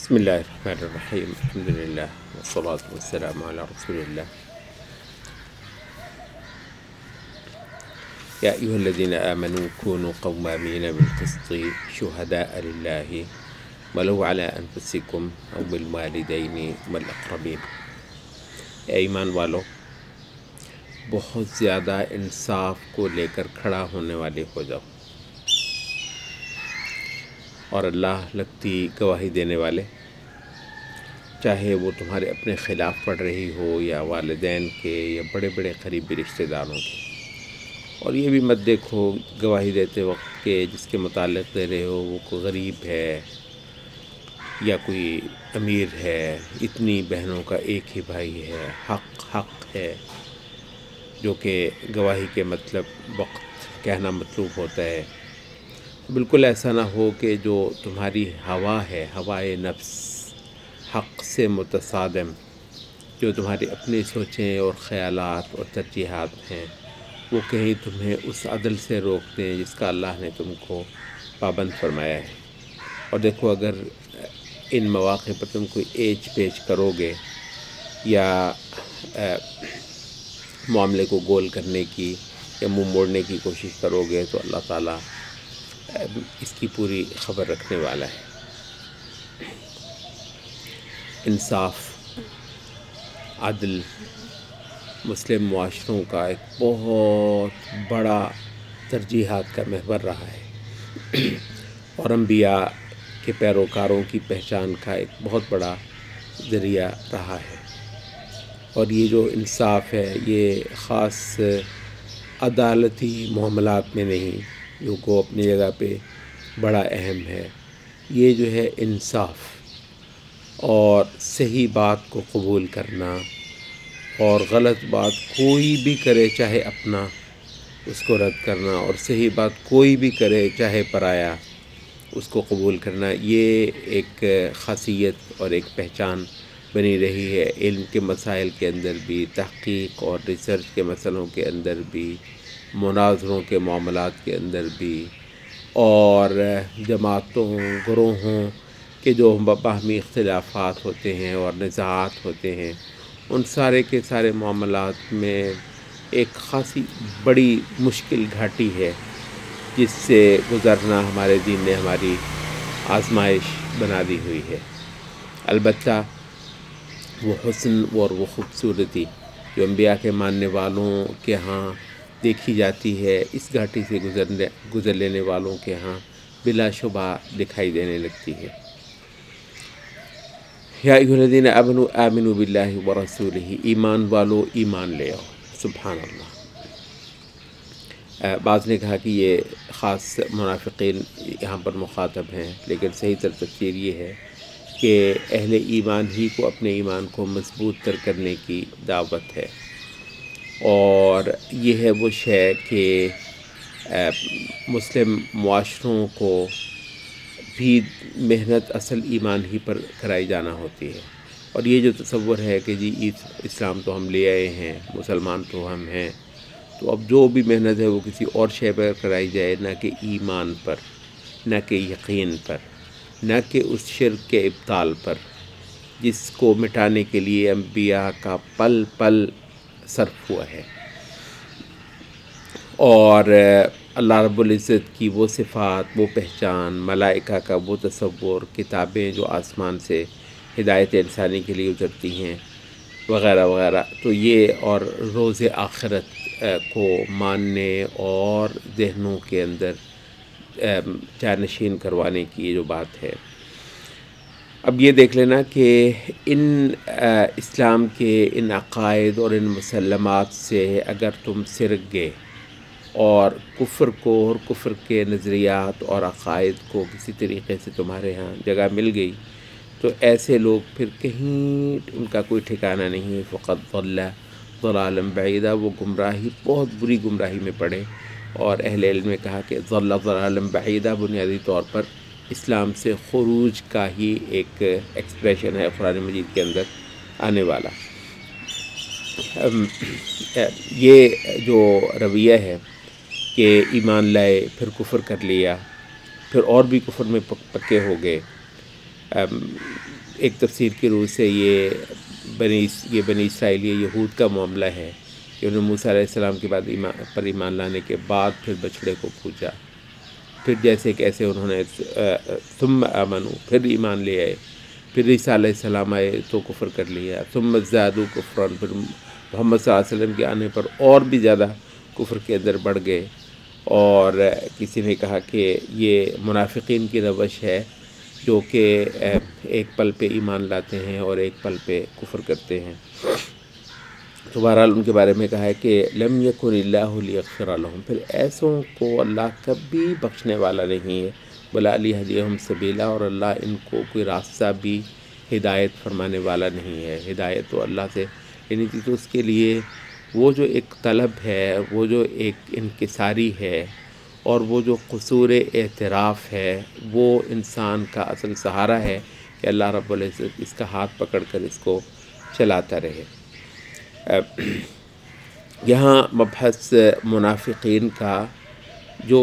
بسم الله الرحمن الرحيم الحمد لله والصلاة والسلام على رسول الله يا أيها الذين آمنوا كونوا قوامين بالقسط شهداء لله ولو على أنفسكم أو بالوالدين والأقربين. اے ایمان والو، بہت زیادہ انصاف کو لے کر کھڑا ہونے والے ہو جاؤ اور اللہ لگتی گواہی دینے والے، چاہے وہ تمہارے اپنے خلاف پڑھ رہی ہو یا والدین کے یا بڑے بڑے قریبی رشتہ داروں کے. اور یہ بھی مت دیکھو گواہی دیتے وقت کہ جس کے متعلق دے رہے ہو وہ کوئی غریب ہے یا کوئی امیر ہے. اتنی بہنوں کا ایک ہی بھائی ہے، حق ہے، جو کہ گواہی کے مطلب وقت کہنا مطلوب ہوتا ہے. بالکل ایسا نہ ہو کہ جو تمہاری ہوا ہے، ہوائے نفس، حق سے متصادم، جو تمہاری اپنی سوچیں اور خیالات اور ترجیحات ہیں، وہ کہیں تمہیں اس عدل سے روک دیں جس کا اللہ نے تم کو پابند فرمایا ہے. اور دیکھو، اگر ان مواقع پر تم کوئی ایج پیش کرو گے یا معاملے کو گول کرنے کی یا منہ موڑنے کی کوشش کرو گے تو اللہ تعالیٰ اس کی پوری خبر رکھنے والا ہے. انصاف، عدل مسلم معاشروں کا ایک بہت بڑا ترجیحات کا محور رہا ہے اور انبیاء کے پیروکاروں کی پہچان کا ایک بہت بڑا ذریعہ رہا ہے. اور یہ جو انصاف ہے، یہ خاص عدالتی معاملات میں نہیں، جو کو اپنی جگہ پہ بڑا اہم ہے. یہ جو ہے انصاف اور صحیح بات کو قبول کرنا، اور غلط بات کوئی بھی کرے چاہے اپنا، اس کو رد کرنا، اور صحیح بات کوئی بھی کرے چاہے پرایا، اس کو قبول کرنا. یہ ایک خاصیت اور ایک پہچان بنی رہی ہے علم کے مسائل کے اندر بھی، تحقیق اور ریسرچ کے مسئلوں کے اندر بھی، مناظروں کے معاملات کے اندر بھی، اور جماعتوں گروہوں کے جو باہمی اختلافات ہوتے ہیں اور نزاعات ہوتے ہیں، ان سارے کے سارے معاملات میں ایک خاصی بڑی مشکل گھاٹی ہے جس سے گزرنا ہمارے دین نے ہماری آزمائش بنا دی ہوئی ہے. البتہ وہ حسن اور وہ خوبصورتی جو انبیاء کے ماننے والوں کے ہاں دیکھی جاتی ہے، اس گھاٹی سے گزر لینے والوں کے ہاں بلا شبہ دکھائی دینے لگتی ہے. یا ایھا الذین آمنوا آمنوا باللہ ورسولہ، ایمان والو ایمان لے آؤ. سبحان اللہ. بعض نے کہا کہ یہ خاص منافقین یہاں پر مخاطب ہیں، لیکن صحیح تفسیر یہ ہے کہ اہل ایمان ہی کو اپنے ایمان کو مضبوط تر کرنے کی دعوت ہے. اور یہ ہے وہ شے کہ مسلم معاشروں کو بھی محنت اصل ایمان ہی پر کرائی جانا ہوتی ہے. اور یہ جو تصور ہے کہ جی اسلام تو ہم لے آئے ہیں، مسلمان تو ہم ہیں، تو اب جو بھی محنت ہے وہ کسی اور شے پر کرائی جائے، نہ کہ ایمان پر، نہ کہ یقین پر، نہ کہ اس شرک کے ابطال پر جس کو مٹانے کے لیے انبیاء کا پل پل صرف ہوا ہے. اور اللہ رب العزت کی وہ صفات، وہ پہچان، ملائکہ کا وہ تصور، کتابیں جو آسمان سے ہدایت انسانی کے لیے اترتی ہیں، وغیرہ وغیرہ. تو یہ اور روز آخرت کو ماننے اور ذہنوں کے اندر جانشین کروانے کی یہ جو بات ہے. اب یہ دیکھ لینا کہ ان اسلام کے ان عقائد اور ان مسلمات سے اگر تم سرک گئے اور کفر کو اور کفر کے نظریات اور عقائد کو کسی طریقے سے تمہارے ہاں جگہ مل گئی، تو ایسے لوگ پھر کہیں ان کا کوئی ٹھکانہ نہیں ہے. فقط ضل ضلالا بعیدا، وہ گمراہی، بہت بری گمراہی میں پڑے. اور اہل علم نے کہا کہ ضل ضلالا بعیدا بنیادی طور پر اسلام سے خروج کا ہی ایک ایکسپریشن ہے قرآن مجید کے اندر آنے والا. یہ جو رویہ ہے کہ ایمان لائے پھر کفر کر لیا، پھر اور بھی کفر میں پکے ہو گئے، ایک تفسیر کی روح سے یہ بنی اسرائیل یہود کا معاملہ ہے کہ انہوں نے موسیٰ علیہ السلام کے بعد ایمان لانے کے بعد پھر بچڑے کو پوجا، پھر جیسے کیسے انہوں نے ثم آمنوا پھر ایمان لے آئے، پھر عیسیٰ علیہ السلام آئے تو کفر کر لیا، ثم ازدادوا کفرا، پھر محمد صلی اللہ علیہ وسلم کے آنے پر اور بھی زیادہ کفر کے اندر بڑھ گئے۔ اور کسی نے کہا کہ یہ منافقین کی روش ہے جو کہ ایک پل پہ ایمان لاتے ہیں اور ایک پل پہ کفر کرتے ہیں۔ تو بہرحال ان کے بارے میں کہا ہے کہ لم یکن اللہ لیغفر لہم، پھر ایسوں کو اللہ کبھی بخشنے والا نہیں ہے، ولا لیہدیہم سبیلا، اور اللہ ان کو کوئی راستہ بھی ہدایت فرمانے والا نہیں ہے۔ ہدایت تو اللہ سے لینی تھی، تو اس کے لیے وہ جو ایک طلب ہے، وہ جو ایک انکساری ہے، اور وہ جو قصور اعتراف ہے، وہ انسان کا اصل سہارا ہے کہ اللہ رب العزت اس کا ہاتھ پکڑ کر اس کو چلاتا رہے۔ یہاں مبحث منافقین کا جو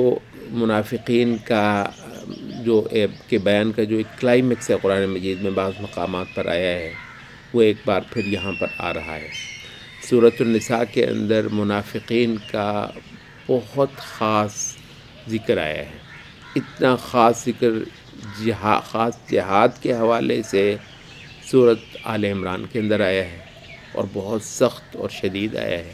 کے بیان کا جو ایک کلائمیکس ہے قرآن مجید میں بعض مقامات پر آیا ہے، وہ ایک بار پھر یہاں پر آ رہا ہے۔ سورۃ النساء کے اندر منافقین کا بہت خاص ذکر آیا ہے، اتنا خاص ذکر خاص جہاد کے حوالے سے سورۃ آل عمران کے اندر آیا ہے، اور بہت سخت اور شدید آیا ہے۔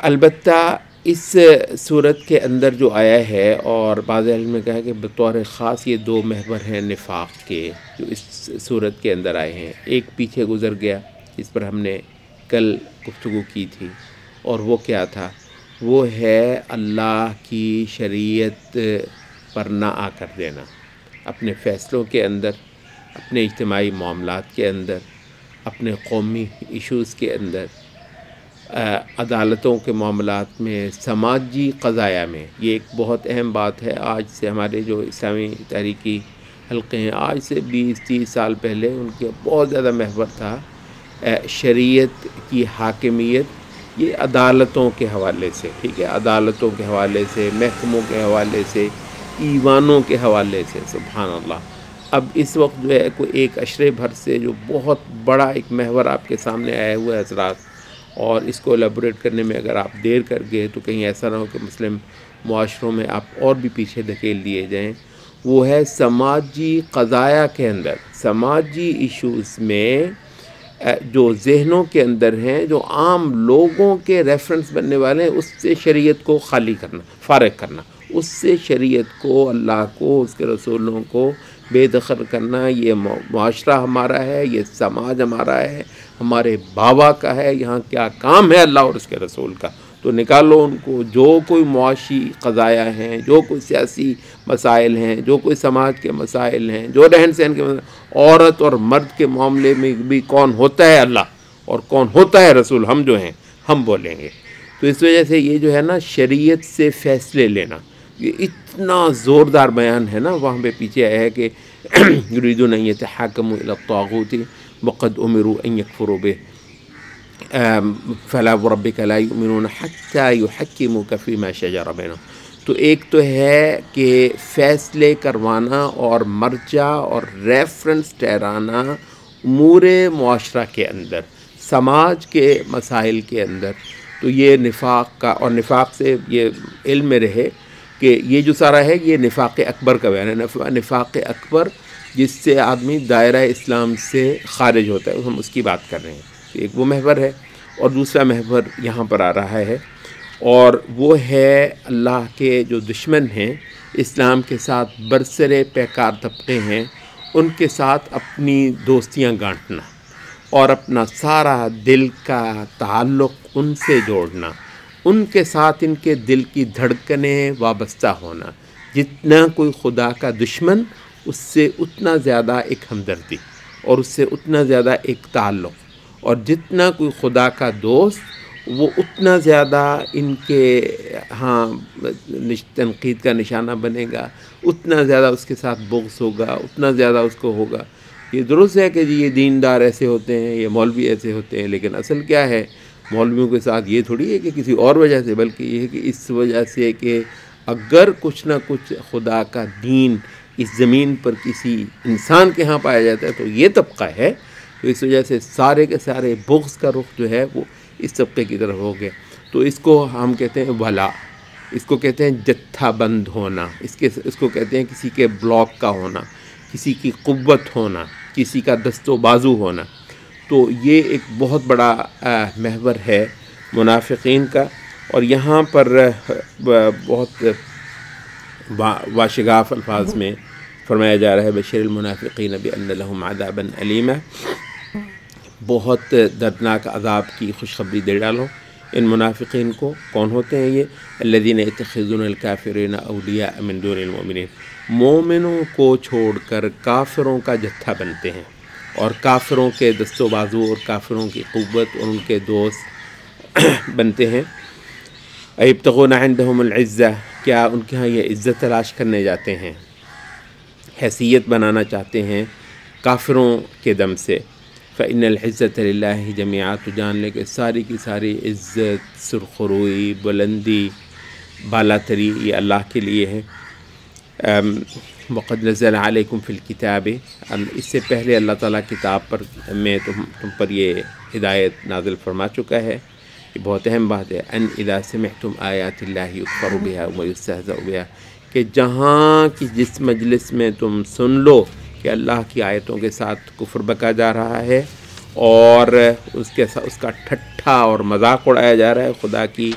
البتہ اس صورت کے اندر جو آیا ہے، اور بعض علم نے کہا کہ بطور خاص یہ دو محور ہیں نفاق کے جو اس صورت کے اندر آئے ہیں۔ ایک پیچھے گزر گیا جس پر ہم نے کل گفتگو کی تھی، اور وہ کیا تھا؟ وہ ہے اللہ کی شریعت پر نہ آ کر دینا، اپنے فیصلوں کے اندر، اپنے اجتماعی معاملات کے اندر، اپنے قومی ایشوز کے اندر، عدالتوں کے معاملات میں، سماجی قضایا میں۔ یہ ایک بہت اہم بات ہے۔ آج سے ہمارے جو اسلامی تحریکی حلقے ہیں، آج سے 20-30 سال پہلے ان کے بہت زیادہ محور تھا شریعت کی حاکمیت، یہ عدالتوں کے حوالے سے، ٹھیک ہے، عدالتوں کے حوالے سے، محکموں کے حوالے سے، ایوانوں کے حوالے سے، سبحان اللہ۔ اب اس وقت جو ہے کوئی ایک عشرے بھر سے جو بہت بڑا ایک محور آپ کے سامنے آیا ہوا ہے حضرات، اور اس کو ایلیبوریٹ کرنے میں اگر آپ دیر کر گئے تو کہیں ایسا نہ ہو کہ مسلم معاشروں میں آپ اور بھی پیچھے دھکیل دیے جائیں۔ وہ ہے سماجی قضایا کے اندر، سماجی ایشوز میں جو ذہنوں کے اندر ہیں، جو عام لوگوں کے ریفرنس بننے والے ہیں، اس سے شریعت کو خالی کرنا، فارغ کرنا، اس سے شریعت کو، اللہ کو، اس کے رسولوں کو بے دخل کرنا۔ یہ معاشرہ ہمارا ہے، یہ سماج ہمارا ہے، ہمارے بابا کا ہے، یہاں کیا کام ہے اللہ اور اس کے رسول کا، تو نکالو ان کو۔ جو کوئی معاشی قضایا ہیں، جو کوئی سیاسی مسائل ہیں، جو کوئی سماج کے مسائل ہیں، جو رہن سہن کے مسائل، عورت اور مرد کے معاملے میں بھی کون ہوتا ہے اللہ اور کون ہوتا ہے رسول، ہم جو ہیں ہم بولیں گے۔ تو اس وجہ سے یہ جو ہے نا شریعت سے فیصلے لینا، یہ اتنا زوردار بیان ہے نا۔ وہاں پہ پیچھے آیا ہے کہ یریدون ان یتحاکموا الی الطاغوت وقد امروا ان یکفروا بہ فلا وربک لا یؤمنون حتی یحکموک فیما شجر بینہم۔ تو ایک تو ہے کہ فیصلے کروانا اور مرجع اور ریفرنس ٹھہرانا امور معاشرہ کے اندر، سماج کے مسائل کے اندر، تو یہ نفاق کا، اور نفاق سے یہ علم میں رہے کہ یہ جو سارا ہے یہ نفاق اکبر کا بیان ہے۔ نفاق اکبر جس سے آدمی دائرہ اسلام سے خارج ہوتا ہے، ہم اس کی بات کر رہے ہیں۔ ایک وہ محور ہے، اور دوسرا محور یہاں پر آ رہا ہے، اور وہ ہے اللہ کے جو دشمن ہیں، اسلام کے ساتھ برسر پیکار طبقے ہیں، ان کے ساتھ اپنی دوستیاں گانٹنا اور اپنا سارا دل کا تعلق ان سے جوڑنا، ان کے ساتھ ان کے دل کی دھڑکنیں وابستہ ہونا۔ جتنا کوئی خدا کا دشمن، اس سے اتنا زیادہ ایک ہمدردی، اور اس سے اتنا زیادہ ایک تعلق، اور جتنا کوئی خدا کا دوست، وہ اتنا زیادہ ان کے ہاں تنقید کا نشانہ بنے گا، اتنا زیادہ اس کے ساتھ بغض ہوگا، اتنا زیادہ اس کو ہوگا۔ یہ درست ہے کہ جی یہ دیندار ایسے ہوتے ہیں، یہ مولوی ایسے ہوتے ہیں، لیکن اصل کیا ہے مولویوں کے ساتھ؟ یہ تھوڑی ہے کہ کسی اور وجہ سے، بلکہ یہ ہے کہ اس وجہ سے کہ اگر کچھ نہ کچھ خدا کا دین اس زمین پر کسی انسان کے ہاں پایا جاتا ہے تو یہ طبقہ ہے. تو اس وجہ سے سارے کے سارے بغض کا رخ جو ہے وہ اس طبقے کی طرف ہو گیا. تو اس کو ہم کہتے ہیں ولا، اس کو کہتے ہیں جتھا بند ہونا، اس کو کہتے ہیں کسی کے بلاک کا ہونا، کسی کی قوت ہونا، کسی کا دست و بازو ہونا. تو یہ ایک بہت بڑا محور ہے منافقین کا. اور یہاں پر بہت واشگاف الفاظ میں فرمایا جا رہا ہے بشر المنافقین بان لهم عذابا علیما، بہت دردناک عذاب کی خوشخبری دے ڈالو ان منافقین کو. کون ہوتے ہیں یہ؟ الذین یتخذون الکافرین اولیاء من دون المؤمنین، مومنوں کو چھوڑ کر کافروں کا جتھا بنتے ہیں اور کافروں کے دست و بازو اور کافروں کی قوت اور ان کے دوست بنتے ہیں. ایبتغون عندهم العزہ، کیا ان کے ہاں یہ عزت تلاش کرنے جاتے ہیں، حیثیت بنانا چاہتے ہیں کافروں کے دم سے. فإن العزت للہ جمیعا، تو جان لے کہ ساری کی ساری عزت، سرخروئی، بلندی، بالا تری یہ اللہ کے لیے ہے. وقد نزل علیکم فی الکتاب، اس سے پہلے اللہ تعالیٰ کتاب پر میں تم پر یہ ہدایت نازل فرما چکا ہے. یہ بہت اہم بات ہے. ان اذا سمعتم آیات اللہ یکفر بها ویستہزأ بها، کہ جہاں کی جس مجلس میں تم سن لو کہ اللہ کی آیتوں کے ساتھ کفر بکا جا رہا ہے اور اس کا ٹھٹھا اور مذاق اڑایا جا رہا ہے خدا کی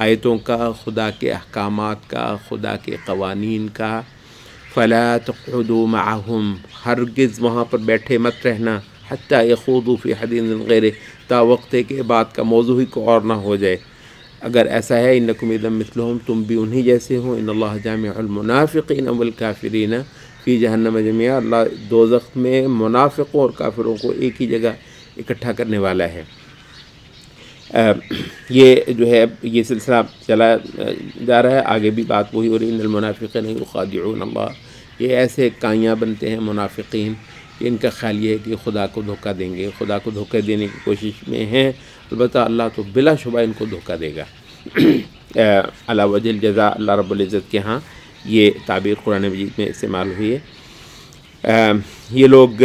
آیتوں کا، خدا کے احکامات کا، خدا کے قوانین کا، فلا تقعدوا معهم، ہرگز وہاں پر بیٹھے مت رہنا، حتی یخوضوا فی حدیث غیرہ، تا وقت کہ بات کا موضوع ہی کو اور نہ ہو جائے. اگر ایسا ہے انکم اذا مثلہم، تم بھی انہی جیسے ہو. ان اللہ جامع المنافقین والکافرین فی جہنم جميعا، اللہ دوزخ میں منافقوں اور کافروں کو ایک ہی جگہ اکٹھا کرنے والا ہے. یہ جو ہے یہ سلسلہ چلا جا رہا ہے، آگے بھی بات وہی ہو رہی ہے. ان المنافقین یخادعون اللہ، یہ ایسے کائیاں بنتے ہیں منافقین کہ ان کا خیال یہ ہے کہ خدا کو دھوکہ دیں گے، خدا کو دھوکہ دینے کی کوشش میں ہیں. البتہ اللہ تو بلا شبہ ان کو دھوکہ دے گا. علی وجہ الجزاء، اللہ رب العزت کے ہاں یہ تعبیر قرآن مجید میں استعمال ہوئی ہے. یہ لوگ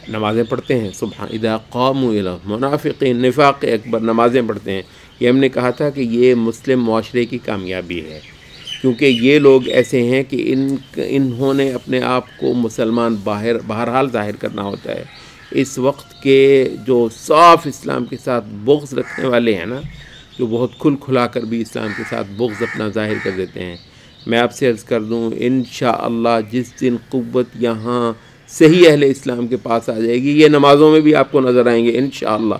نمازیں پڑھتے ہیں، سبحان اذا قاموا الی، منافقین نفاق اکبر نمازیں پڑھتے ہیں. یہ ہم نے کہا تھا کہ یہ مسلم معاشرے کی کامیابی ہے، کیونکہ یہ لوگ ایسے ہیں کہ انہوں نے اپنے آپ کو مسلمان بہرحال ظاہر کرنا ہوتا ہے. اس وقت کے جو صاف اسلام کے ساتھ بغض رکھنے والے ہیں نا، جو بہت کھلا کر بھی اسلام کے ساتھ بغض اپنا ظاہر کر دیتے ہیں، میں آپ سے عرض کر دوں انشاءاللہ جس دن قوت یہاں صحیح اہل اسلام کے پاس آ جائے گی، یہ نمازوں میں بھی آپ کو نظر آئیں گے انشاءاللہ.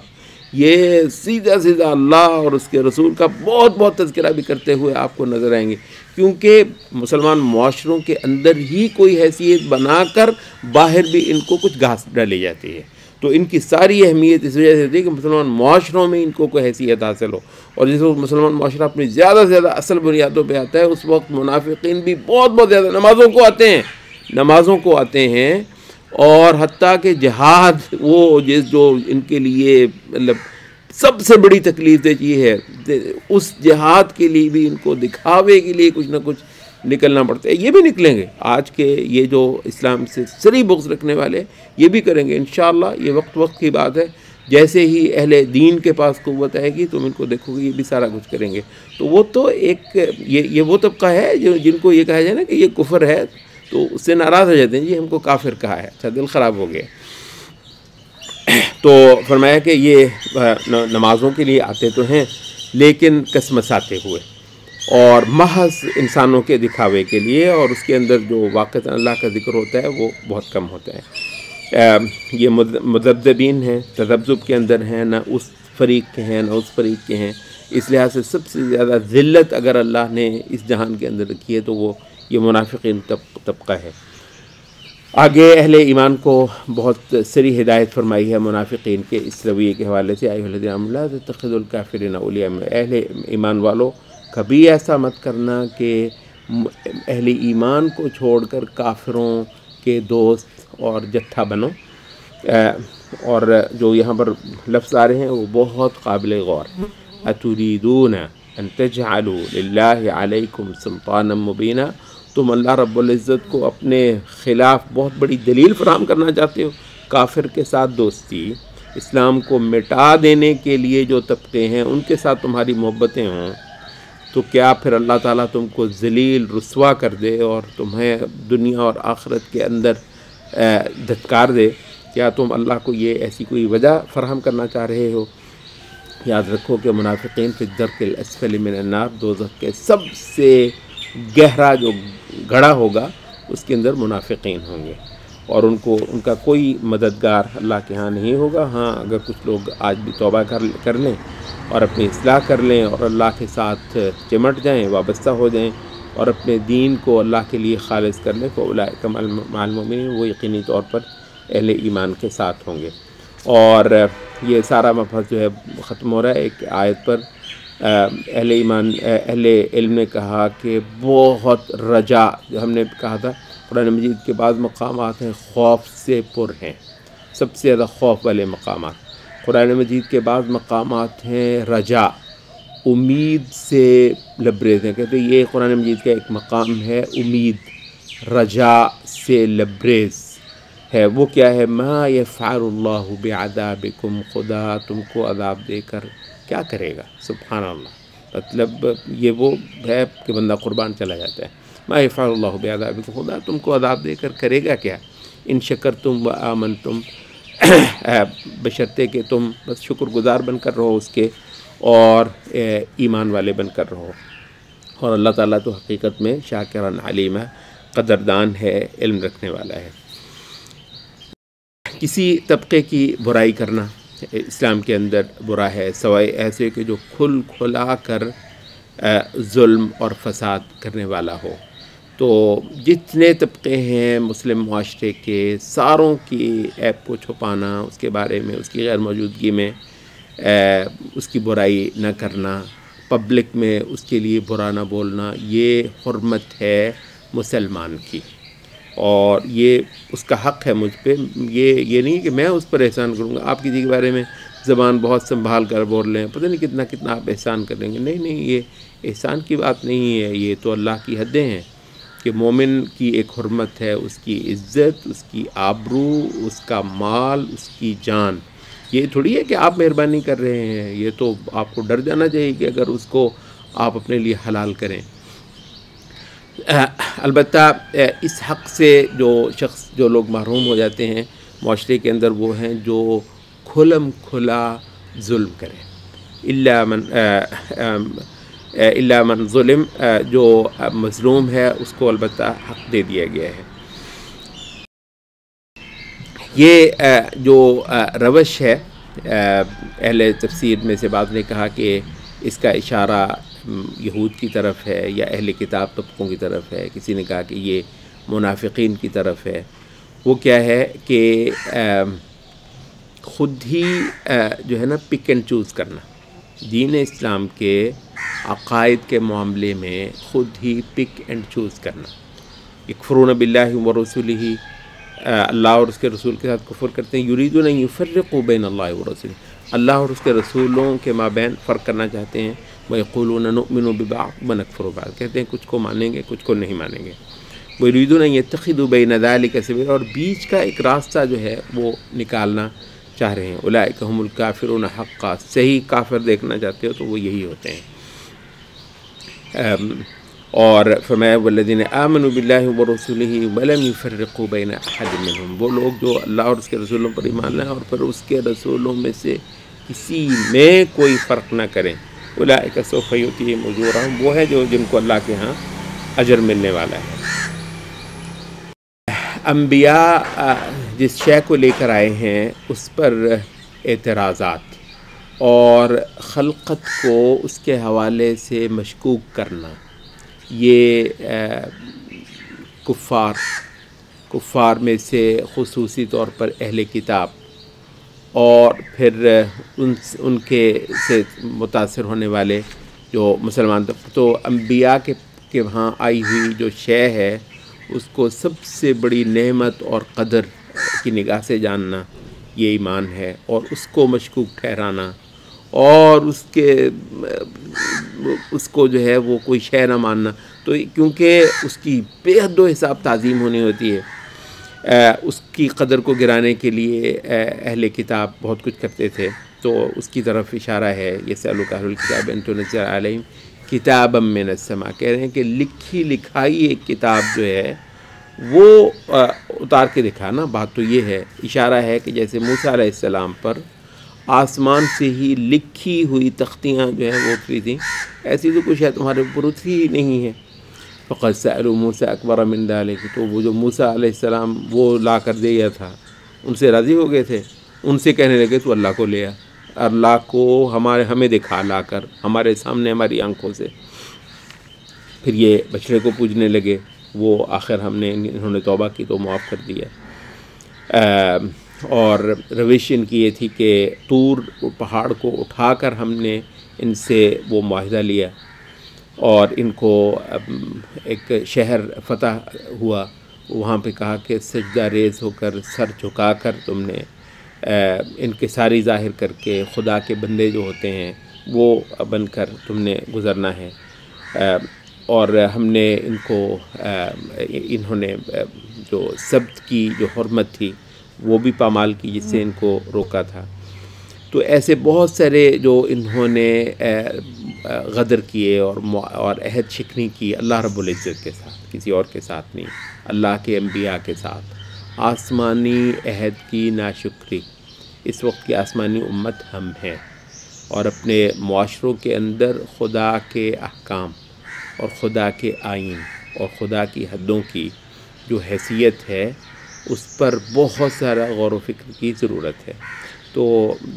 یہ سیدھا اللہ اور اس کے رسول کا بہت تذکرہ بھی کرتے ہوئے آپ کو نظر آئیں گے، کیونکہ مسلمان معاشروں کے اندر ہی کوئی حیثیت بنا کر باہر بھی ان کو کچھ گھاس ڈالی جاتی ہے. تو ان کی ساری اہمیت اس وجہ سے ہوتی ہے کہ مسلمان معاشروں میں ان کو کوئی حیثیت حاصل ہو. اور جس وقت مسلمان معاشرہ اپنی زیادہ سے زیادہ اصل بنیادوں پہ آتا ہے، اس وقت منافقین بھی بہت زیادہ نمازوں کو آتے ہیں. اور حتیٰ کہ جہاد وہ جو ان کے لیے مطلب سب سے بڑی تکلیف دہ چیز ہے، اس جہاد کے لیے بھی ان کو دکھاوے کے لیے کچھ نہ کچھ نکلنا پڑتا ہے. یہ بھی نکلیں گے، آج کے یہ جو اسلام سے سری بغض رکھنے والے یہ بھی کریں گے انشاءاللہ. یہ وقت کی بات ہے. جیسے ہی اہل دین کے پاس قوت آئے گی تم ان کو دیکھو گے یہ بھی سارا کچھ کریں گے. تو وہ تو ایک یہ وہ طبقہ ہے جن کو یہ کہا جائے نا کہ یہ کفر ہے تو اس سے ناراض ہو جاتے ہیں، جی ہم کو کافر کہا ہے، اچھا دل خراب ہو گیا. تو فرمایا کہ یہ نمازوں کے لیے آتے تو ہیں لیکن کسمساتے ہوئے اور محض انسانوں کے دکھاوے کے لیے، اور اس کے اندر جو واقعتاً اللہ کا ذکر ہوتا ہے وہ بہت کم ہوتا ہے. یہ مذبذبین ہیں، تذبذب کے اندر ہیں، نہ اس فریق کے ہیں نہ اس فریق کے ہیں. اس لحاظ سے سب سے زیادہ ذلت اگر اللہ نے اس جہان کے اندر رکھی ہے تو وہ یہ منافقین طبقہ ہے. آگے اہل ایمان کو بہت سری ہدایت فرمائی ہے منافقین کے اس رویے کے حوالے سے. ایھا الذین آمنوا لا تتخذوا الکافرین اولیاء، اہل ایمان والو کبھی ایسا مت کرنا کہ اہل ایمان کو چھوڑ کر کافروں کے دوست اور جتھا بنو. اور جو یہاں پر لفظ آ رہے ہیں وہ بہت قابل غور. اتریدون ان تجعلوا للہ علیکم سلطانا مبینا، تم اللہ رب العزت کو اپنے خلاف بہت بڑی دلیل فراہم کرنا چاہتے ہو. کافر کے ساتھ دوستی، اسلام کو مٹا دینے کے لیے جو طبقے ہیں ان کے ساتھ تمہاری محبتیں ہوں، تو کیا پھر اللہ تعالیٰ تم کو ذلیل رسوا کر دے اور تمہیں دنیا اور آخرت کے اندر دھتکار دے؟ کیا تم اللہ کو یہ ایسی کوئی وجہ فراہم کرنا چاہ رہے ہو؟ یاد رکھو کہ منافقین فی الدرک الاسفل من النار، دوزخ کے سب سے گہرا جو گڑھا ہوگا اس کے اندر منافقین ہوں گے، اور ان کا کوئی مددگار اللہ کے ہاں نہیں ہوگا. ہاں اگر کچھ لوگ آج بھی توبہ کر لیں اور اپنی اصلاح کر لیں اور اللہ کے ساتھ چمٹ جائیں، وابستہ ہو جائیں اور اپنے دین کو اللہ کے لیے خالص کر لیں، فاولئک مع المؤمنین، وہ یقینی طور پر اہل ایمان کے ساتھ ہوں گے. اور یہ سارا مبحث جو ہے ختم ہو رہا ہے ایک آیت پر. اہل علم نے کہا کہ بہت رجا، جو ہم نے کہا تھا قرآن مجید کے بعض مقامات ہیں خوف سے پر ہیں، سب سے زیادہ خوف والے مقامات. قرآن مجید کے بعض مقامات ہیں رجا، امید سے لبریز ہیں. کہتے ہیں یہ قرآن مجید کا ایک مقام ہے امید، رجا سے لبریز ہے. وہ کیا ہے؟ ما یفعل اللہ بعذابکم، خدا تم کو عذاب دے کر کیا کرے گا؟ سبحان اللہ. مطلب یہ وہ ہے کہ بندہ قربان چلا جاتا ہے. ما یفعل اللہ بعذابکم، خدا تم کو عذاب دے کر کرے گا کیا؟ ان شکرتم و آمنتم، بشرطے کہ تم بس شکر گزار بن کر رہو اس کے اور ایمان والے بن کر رہو. اور اللہ تعالیٰ تو حقیقت میں شاکرن علیم ہے، قدردان ہے، علم رکھنے والا ہے. کسی طبقے کی برائی کرنا اسلام کے اندر برا ہے، سوائے ایسے کہ جو کھلا کر ظلم اور فساد کرنے والا ہو. تو جتنے طبقے ہیں مسلم معاشرے کے، ساروں کی عیب کو چھپانا، اس کے بارے میں اس کی غیر موجودگی میں اس کی برائی نہ کرنا، پبلک میں اس کے لیے برا نہ بولنا، یہ حرمت ہے مسلمان کی، اور یہ اس کا حق ہے مجھ پہ. یہ نہیں کہ میں اس پر احسان کروں گا. آپ کسی کے بارے میں زبان بہت سنبھال کر بول رہے ہیں، پتہ نہیں کتنا آپ احسان کر لیں گے. نہیں، یہ احسان کی بات نہیں ہے، یہ تو اللہ کی حدیں ہیں کہ مومن کی ایک حرمت ہے، اس کی عزت، اس کی آبرو، اس کا مال، اس کی جان. یہ تھوڑی ہے کہ آپ مہربانی کر رہے ہیں، یہ تو آپ کو ڈر جانا چاہیے کہ اگر اس کو آپ اپنے لیے حلال کریں. البتہ اس حق سے جو لوگ محروم ہو جاتے ہیں معاشرے کے اندر، وہ ہیں جو کھلم کھلا ظلم کریں. الا من ظلم، جو مظلوم ہے اس کو البتہ حق دے دیا گیا ہے. یہ جو روش ہے، اہل تفسیر میں سے بعض نے کہا کہ اس کا اشارہ یہود کی طرف ہے یا اہل کتاب طبقوں کی طرف ہے. کسی نے کہا کہ یہ منافقین کی طرف ہے. وہ کیا ہے کہ خود ہی جو ہے نا پک اینڈ چوز کرنا، دین اسلام کے عقائد کے معاملے میں خود ہی پک اینڈ چوز کرنا. یکفرون باللہ ورسولہ، اللہ اور اس کے رسول کے ساتھ کفر کرتے ہیں. یریدون ان یفرقوا بین اللہ ورسولہ، اللہ اور اس کے رسولوں کے مابین فرق کرنا چاہتے ہیں. وَيَقُولُونَ نُؤْمِنُ بِبَعْضٍ وَنَكْفُرُ بِبَعْضٍ، کہتے ہیں کچھ کو مانیں گے کچھ کو نہیں مانیں گے. وَيُرِيدُونَ أَن يَتَّخِذُوا بَيْنَ ذَلِكَ سَبِيلًا، اور بیچ کا ایک راستہ جو ہے وہ نکالنا چاہ رہے ہیں. أُولَٰئِكَ هُمُ الْكَافِرُونَ حَقًّا، صحیح کافر دیکھنا چاہتے ہو تو وہ یہی ہوتے ہیں. اور فرمایا وَالَّذِينَ آمَنُوا بِاللَّهِ وَرَسُولِهِ وَلَمْ يُفَرِّقُوا بَيْنَ أَحَدٍ مِّنْهُمْ، وہ لوگ جو اللہ اور اس کے رسولوں پر ایمان لائیں اور پھر اس کے رسولوں میں سے کسی میں کوئی فرق نہ کریں. اولئک سوف یؤتیہم اجورہم، وہ ہے جن کو اللہ کے ہاں اجر ملنے والا ہے. انبیاء جس شے کو لے کر آئے ہیں اس پر اعتراضات اور خلقت کو اس کے حوالے سے مشکوک کرنا، یہ کفار میں سے خصوصی طور پر اہل کتاب اور پھر ان کے سے متاثر ہونے والے جو مسلمان تو انبیاء کے وہاں آئی ہوئی جو شے ہے اس کو سب سے بڑی نعمت اور قدر کی نگاہ سے جاننا، یہ ایمان ہے. اور اس کو مشکوک ٹھہرانا اور اس کے اس کو جو ہے وہ کوئی شے نہ ماننا، تو کیونکہ اس کی بے حد و حساب تعظیم ہونی ہوتی ہے، اس کی قدر کو گرانے کے لیے اہل کتاب بہت کچھ کرتے تھے، تو اس کی طرف اشارہ ہے یسألک اہل الکتاب ان تنزل علیہم کتابا من السماء، کہہ رہے ہیں کہ لکھی لکھائی ایک کتاب جو ہے وہ اتار کے دکھانا۔ بات تو یہ ہے، اشارہ ہے کہ جیسے موسیٰ علیہ السلام پر آسمان سے ہی لکھی ہوئی تختیاں جو ہیں وہ اتری تھیں، ایسی تو کچھ ہے تمہارے اوپر اتری ہی نہیں ہے۔ فقد سألوا موسیٰ اکبر من ذلک، تو وہ جو موسیٰ علیہ السلام وہ لا کر دیا تھا ان سے راضی ہو گئے تھے، ان سے کہنے لگے تو اللہ کو لے آ، اللہ کو ہمیں دکھا لا کر ہمارے سامنے ہماری آنکھوں سے۔ پھر یہ بچڑے کو پوجنے لگے، وہ آخر انہوں نے توبہ کی تو معاف کر دیا۔ اور روش ان کی یہ تھی کہ طور پہاڑ کو اٹھا کر ہم نے ان سے وہ معاہدہ لیا، اور ان کو ایک شہر فتح ہوا، وہاں پہ کہا کہ سجدہ ریز ہو کر سر جھکا کر تم نے انکساری ظاہر کر کے خدا کے بندے جو ہوتے ہیں وہ بن کر تم نے گزرنا ہے۔ اور ہم نے ان کو انہوں نے جو سبت کی جو حرمت تھی وہ بھی پامال کی، جس سے ان کو روکا تھا۔ تو ایسے بہت سارے جو انہوں نے غدر کیے اور عہد شکنی کی اللہ رب العزت کے ساتھ، کسی اور کے ساتھ نہیں، اللہ کے انبیاء کے ساتھ، آسمانی عہد کی ناشکری۔ اس وقت کی آسمانی امت ہم ہیں، اور اپنے معاشروں کے اندر خدا کے احکام اور خدا کے آئین اور خدا کی حدوں کی جو حیثیت ہے اس پر بہت سارا غور و فکر کی ضرورت ہے۔ تو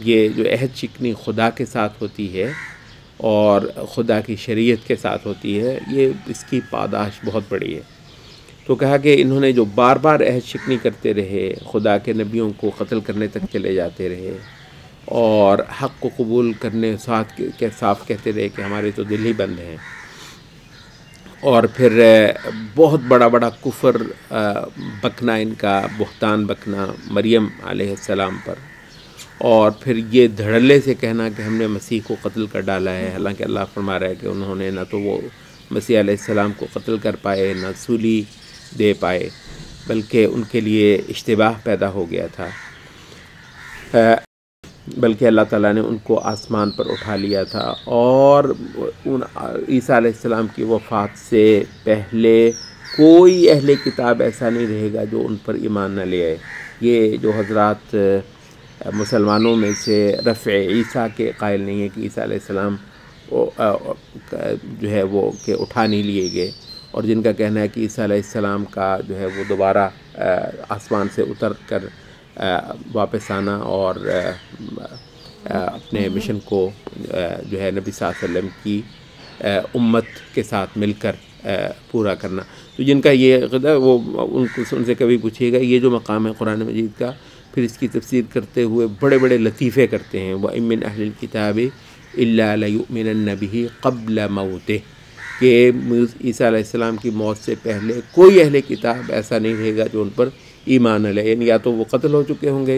یہ جو عہد شکنی خدا کے ساتھ ہوتی ہے اور خدا کی شریعت کے ساتھ ہوتی ہے، یہ اس کی پاداش بہت بڑی ہے۔ تو کہا کہ انہوں نے جو بار بار عہد شکنی کرتے رہے، خدا کے نبیوں کو قتل کرنے تک چلے جاتے رہے، اور حق کو قبول کرنے ساتھ صاف کہتے رہے کہ ہمارے تو دل ہی بند ہیں، اور پھر بہت بڑا بڑا کفر بکنا، ان کا بہتان بکنا مریم علیہ السلام پر، اور پھر یہ دھڑلے سے کہنا کہ ہم نے مسیح کو قتل کر ڈالا ہے، حالانکہ اللہ فرما رہا ہے کہ انہوں نے نہ تو وہ مسیح علیہ السلام کو قتل کر پائے، نہ سولی دے پائے، بلکہ ان کے لیے اشتباہ پیدا ہو گیا تھا، بلکہ اللہ تعالیٰ نے ان کو آسمان پر اٹھا لیا تھا۔ اور عیسیٰ علیہ السلام کی وفات سے پہلے کوئی اہل کتاب ایسا نہیں رہے گا جو ان پر ایمان نہ لے آئے۔ یہ جو حضرات مسلمانوں میں سے رفع عیسیٰ کے قائل نہیں ہے کہ عیسیٰ علیہ السلام جو ہے وہ کہ اٹھا نہیں لیے گئے، اور جن کا کہنا ہے کہ عیسیٰ علیہ السلام کا جو ہے وہ دوبارہ آسمان سے اتر کر واپس آنا اور اپنے مشن کو جو ہے نبی صلی اللہ علیہ وسلم کی امت کے ساتھ مل کر پورا کرنا، تو جن کا یہ عقیدہ وہ ان سے کبھی پوچھیے گا یہ جو مقام ہے قرآن مجید کا، پھر اس کی تفسیر کرتے ہوئے بڑے بڑے لطیفے کرتے ہیں۔ وَإِن مِّنْ أَهْلِ الْكِتَابِ إِلَّا لَيُؤْمِنَنَّ بِهِ قَبْلَ مَوْتِهِ، کہ عیسیٰ علیہ السلام کی موت سے پہلے کوئی اہل کتاب ایسا نہیں رہے گا جو ان پر ایمان نہ لے، یعنی یا تو وہ قتل ہو چکے ہوں گے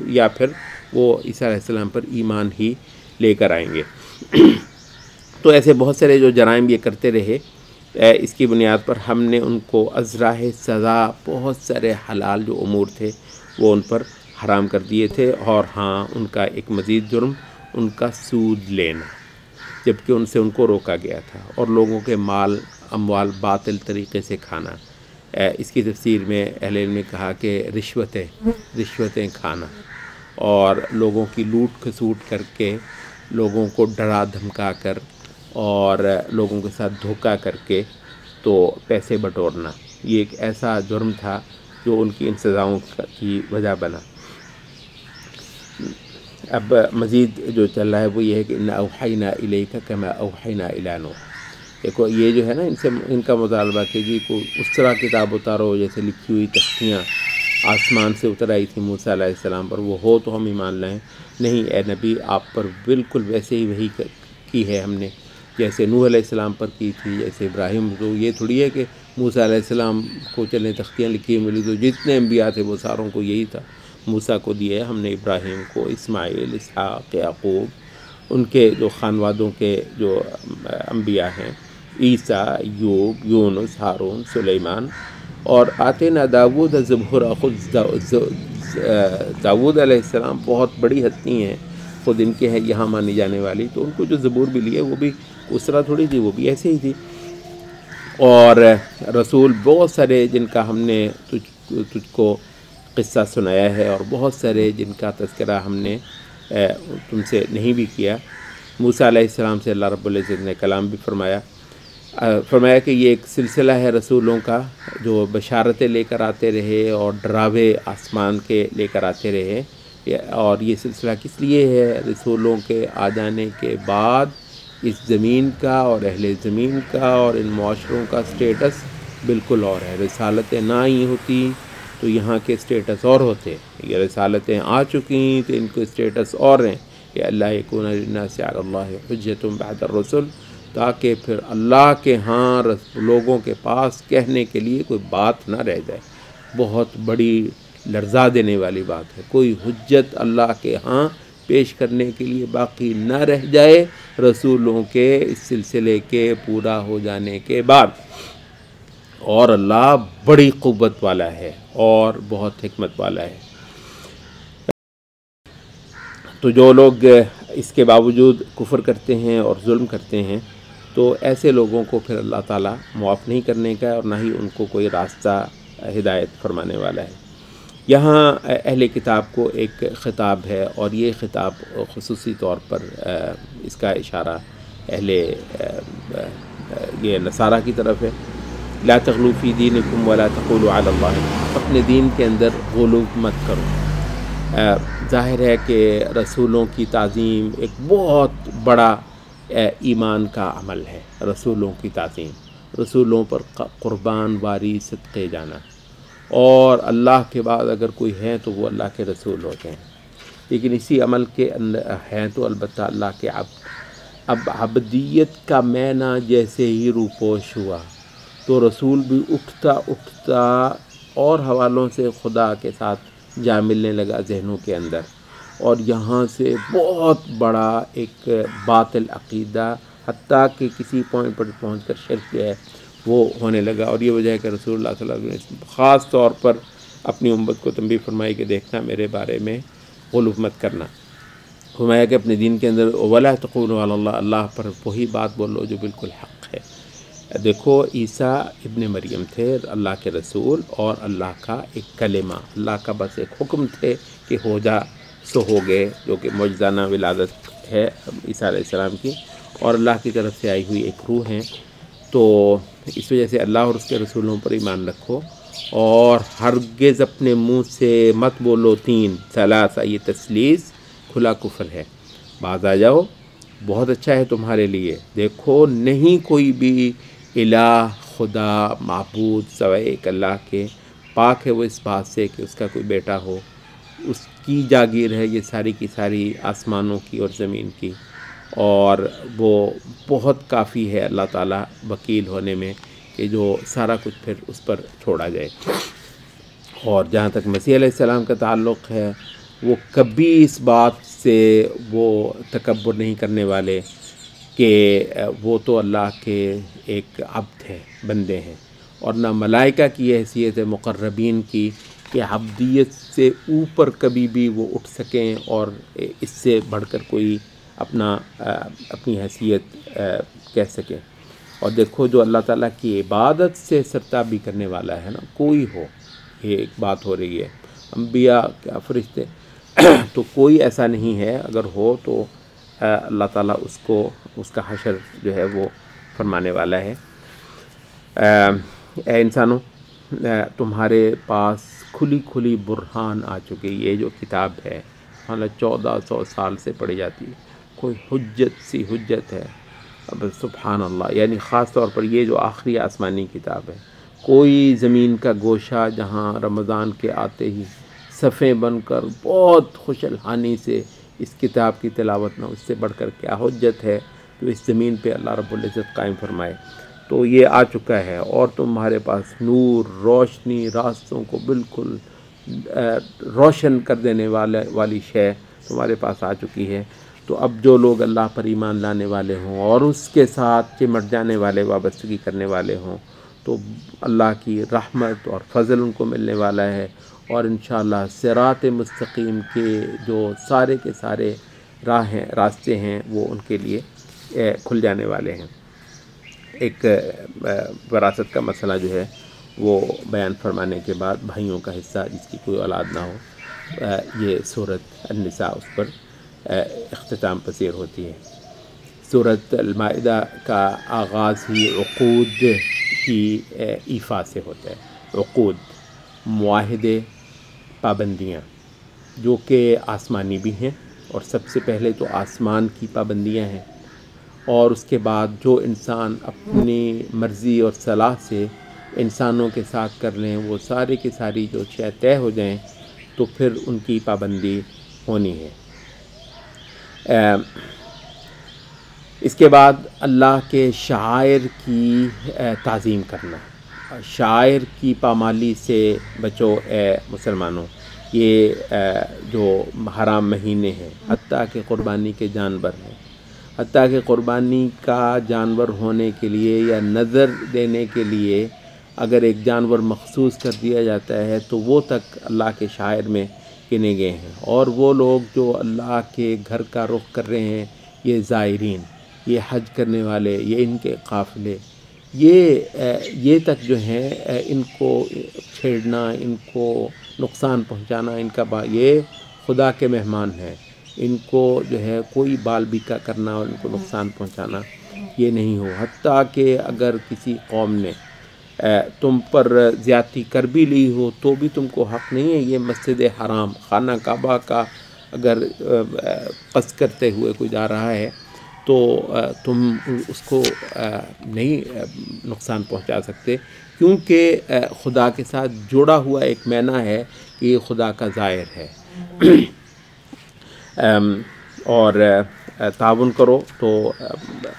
یا پھر وہ عیسیٰ علیہ السلام پر ایمان ہی لے کر آئیں گے۔ تو ایسے بہت سارے جو جرائم یہ کرتے رہے، اس کی بنیاد پر ہم نے ان کو ازراہ سزا بہت سارے حلال جو امور تھے وہ ان پر حرام کر دیے تھے، اور ہاں ان کا ایک مزید جرم ان کا سود لینا، جبکہ ان سے ان کو روکا گیا تھا، اور لوگوں کے اموال باطل طریقے سے کھانا۔ اس کی تفسیر میں اہل علم نے کہا کہ رشوتیں کھانا اور لوگوں کی لوٹ کھسوٹ کر کے، لوگوں کو ڈرا دھمکا کر اور لوگوں کے ساتھ دھوکہ کر کے تو پیسے بٹورنا، یہ ایک ایسا جرم تھا جو ان کی ان سزاؤں کی وجہ بنا۔ اب مزید جو چل رہا ہے وہ یہ ہے کہ اِنَّا أَوْحَيْنَا إِلَيْكَ كَمَا أَوْحَيْنَا إِلَىٰ نُوحٍ، دیکھو یہ جو ہے نا ان کا مطالبہ کہ جی کو اس طرح کتاب اتارو جیسے لکھی ہوئی تختیاں آسمان سے اتر آئی تھی موسیٰ علیہ السلام پر، وہ ہو تو ہم ایمان لائیں۔ نہیں اے نبی، آپ پر بالکل ویسے ہی وحی کی ہے ہم نے، جیسے نوح علیہ السلام پر کی تھی، جیسے ابراہیم، تو یہ تھوڑی ہے کہ موسیٰ علیہ السلام کو چلیں تختیاں لکھی ملی تو جتنے انبیاء تھے وہ ساروں کو یہی تھا۔ موسیٰ کو دیے ہم نے، ابراہیم کو، اسماعیل، اسحاق، یعقوب ان کے جو خانوادوں کے جو انبیاء ہیں، عیسیٰ، ایوب، یونس، ہارون، سلیمان، اور آتینا داود زبورا، خود داود علیہ السلام بہت بڑی ہستی ہیں، خود ان کے ہیں یہاں مانی جانے والی، تو ان کو جو زبور بھی لیے وہ بھی اس طرح تھوڑی تھی، وہ بھی ایسے ہی تھی۔ اور رسول بہت سارے جن کا ہم نے تجھ کو قصہ سنایا ہے، اور بہت سارے جن کا تذکرہ ہم نے تم سے نہیں بھی کیا۔ موسیٰ علیہ السلام سے اللہ رب العزت نے کلام بھی فرمایا کہ یہ ایک سلسلہ ہے رسولوں کا جو بشارتیں لے کر آتے رہے اور ڈراوے آسمان کے لے کر آتے رہے، اور یہ سلسلہ کس لیے ہے؟ رسولوں کے آ جانے کے بعد اس زمین کا اور اہل زمین کا اور ان معاشروں کا سٹیٹس بالکل اور ہے۔ رسالتیں نہ ہی ہوتی تو یہاں کے سٹیٹس اور ہوتے، یہ رسالتیں آ چکی تو ان کے سٹیٹس اور ہیں کہ اللہ یکون للناس علی اللہ حجۃ بعد الرسل، تاکہ پھر اللہ کے ہاں لوگوں کے پاس کہنے کے لیے کوئی بات نہ رہ جائے۔ بہت بڑی لرزا دینے والی بات ہے، کوئی حجت اللہ کے ہاں پیش کرنے کے لیے باقی نہ رہ جائے رسولوں کے اس سلسلے کے پورا ہو جانے کے بعد۔ اور اللہ بڑی قوت والا ہے اور بہت حکمت والا ہے۔ تو جو لوگ اس کے باوجود کفر کرتے ہیں اور ظلم کرتے ہیں، تو ایسے لوگوں کو پھر اللہ تعالیٰ معاف نہیں کرنے کا ہے، اور نہ ہی ان کو کوئی راستہ ہدایت فرمانے والا ہے۔ یہاں اہل کتاب کو ایک خطاب ہے، اور یہ خطاب خصوصی طور پر اس کا اشارہ یہ نصارہ کی طرف ہے۔ لا تغلوا فی دینکم ولا تقولوا علی اللہ، اپنے دین کے اندر غلو مت کرو۔ ظاہر ہے کہ رسولوں کی تعظیم ایک بہت بڑا ایمان کا عمل ہے، رسولوں کی تعظیم، رسولوں پر قربان واری صدقے جانا، اور اللہ کے بعد اگر کوئی ہے تو وہ اللہ کے رسول ہوتے ہیں۔ لیکن اسی عمل کے اندر ہیں تو البتہ اللہ کے عبد۔ اب عبدیت کا معنی جیسے ہی روپوش ہوا تو رسول بھی اٹھتا اور حوالوں سے خدا کے ساتھ جا ملنے لگا ذہنوں کے اندر، اور یہاں سے بہت بڑا ایک باطل عقیدہ حتیٰ کہ کسی پوائنٹ پر پہنچ کر شرک جو ہے وہ ہونے لگا۔ اور یہ وجہ ہے کہ رسول اللہ صلی اللہ علیہ وسلم نے خاص طور پر اپنی امت کو تنبیہ فرمائی کہ دیکھنا میرے بارے میں غلو مت کرنا۔ فرمایا کہ اپنے دین کے اندر ولا تقولوا علی اللہ، اللہ پر وہی بات بولو جو بالکل حق ہے۔ دیکھو عیسیٰ ابن مریم تھے، اللہ کے رسول اور اللہ کا ایک کلمہ، اللہ کا بس ایک حکم تھے کہ ہو جا سو ہو گئے، جو کہ معجزانہ ولادت ہے عیسیٰ علیہ السلام کی، اور اللہ کی طرف سے آئی ہوئی ایک روح ہیں۔ تو اس وجہ سے اللہ اور اس کے رسولوں پر ایمان رکھو، اور ہرگز اپنے منہ سے مت بولو تین ثلاثہ، یہ تثلیث کھلا کفر ہے۔ باز آ جاؤ، بہت اچھا ہے تمہارے لیے۔ دیکھو نہیں کوئی بھی الہ، خدا، معبود سوائے ایک اللہ کے، پاک ہے وہ اس بات سے کہ اس کا کوئی بیٹا ہو، اس کی جاگیر ہے یہ ساری کی ساری آسمانوں کی اور زمین کی، اور وہ بہت کافی ہے اللہ تعالیٰ وکیل ہونے میں کہ جو سارا کچھ پھر اس پر چھوڑا جائے۔ اور جہاں تک مسیح علیہ السلام کا تعلق ہے، وہ کبھی اس بات سے وہ تکبر نہیں کرنے والے کہ وہ تو اللہ کے ایک عبد ہے، بندے ہیں، اور نہ ملائکہ کی حیثیت ہے مقربین کی کہ عبدیت سے اوپر کبھی بھی وہ اٹھ سکیں اور اس سے بڑھ کر کوئی اپنی حیثیت کہہ سکیں۔ اور دیکھو جو اللہ تعالیٰ کی عبادت سے سرتابی کرنے والا ہے نا، کوئی ہو، یہ ایک بات ہو رہی ہے، انبیاء کیا فرشتے، تو کوئی ایسا نہیں ہے، اگر ہو تو اللہ تعالیٰ اس کا حشر جو ہے وہ فرمانے والا ہے۔ اے انسانوں، تمہارے پاس کھلی کھلی برہان آ چکی، یہ جو کتاب ہے حالانکہ 1400 سال سے پڑھی جاتی ہے، کوئی حجت سی حجت ہے۔ اب سبحان اللہ، یعنی خاص طور پر یہ جو آخری آسمانی کتاب ہے، کوئی زمین کا گوشہ جہاں رمضان کے آتے ہی صفیں بن کر بہت خوش الحانی سے اس کتاب کی تلاوت نہ، اس سے بڑھ کر کیا حجت ہے تو اس زمین پہ اللہ رب العزت قائم فرمائے۔ تو یہ آ چکا ہے، اور تمہارے پاس نور، روشنی، راستوں کو بالکل روشن کر دینے والی شے تمہارے پاس آ چکی ہے۔ تو اب جو لوگ اللہ پر ایمان لانے والے ہوں اور اس کے ساتھ چمٹ جانے والے، وابستگی کرنے والے ہوں، تو اللہ کی رحمت اور فضل ان کو ملنے والا ہے، اور انشاءاللہ صراط مستقیم کے جو سارے کے سارے راستے ہیں وہ ان کے لیے کھل جانے والے ہیں۔ ایک وراثت کا مسئلہ جو ہے وہ بیان فرمانے کے بعد بھائیوں کا حصہ جس کی کوئی اولاد نہ ہو، یہ سورۃ النساء اس پر اختتام پذیر ہوتی ہے۔ سورۃ المائدہ کا آغاز ہی عقود کی ایفا سے ہوتا ہے۔ عقود، معاہدے، پابندیاں، جو کہ آسمانی بھی ہیں، اور سب سے پہلے تو آسمان کی پابندیاں ہیں، اور اس کے بعد جو انسان اپنی مرضی اور صلاح سے انسانوں کے ساتھ کر لیں، وہ سارے کی ساری جو شے طے ہو جائیں تو پھر ان کی پابندی ہونی ہے۔ اس کے بعد اللہ کے شعائر کی تعظیم کرنا، شعائر کی پامالی سے بچو اے مسلمانوں۔ یہ جو حرام مہینے ہیں، حتیٰ کہ قربانی کے جانور ہیں، حتیٰ کہ قربانی کا جانور ہونے کے لیے یا نظر دینے کے لیے اگر ایک جانور مخصوص کر دیا جاتا ہے تو وہ تک اللہ کے شعائر میں گنے گئے ہیں۔ اور وہ لوگ جو اللہ کے گھر کا رخ کر رہے ہیں، یہ زائرین، یہ حج کرنے والے، یہ ان کے قافلے، یہ تک جو ہیں ان کو چھیڑنا، ان کو نقصان پہنچانا، ان کا یہ خدا کے مہمان ہیں، ان کو جو ہے کوئی بال بیکا کرنا اور ان کو نقصان پہنچانا یہ نہیں ہو۔ حتیٰ کہ اگر کسی قوم نے تم پر زیادتی کر بھی لی ہو تو بھی تم کو حق نہیں ہے، یہ مسجد حرام، خانہ کعبہ کا اگر قصد کرتے ہوئے کوئی جا رہا ہے تو تم اس کو نہیں نقصان پہنچا سکتے، کیونکہ خدا کے ساتھ جڑا ہوا ایک معنی ہے کہ یہ خدا کا ظاہر ہے۔ اور تعاون کرو تو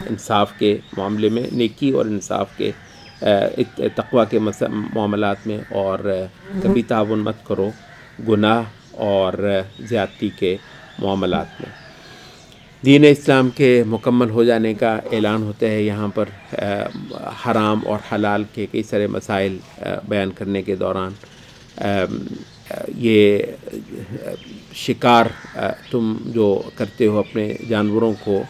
انصاف کے معاملے میں، نیکی اور انصاف کے تقوی کے معاملات میں، اور کبھی تعاون مت کرو گناہ اور زیادتی کے معاملات میں۔ دین اسلام کے مکمل ہو جانے کا اعلان ہوتا ہے یہاں پر حرام اور حلال کے کئی سارے مسائل بیان کرنے کے دوران۔ یہ شکار تم جو کرتے ہو اپنے جانوروں کو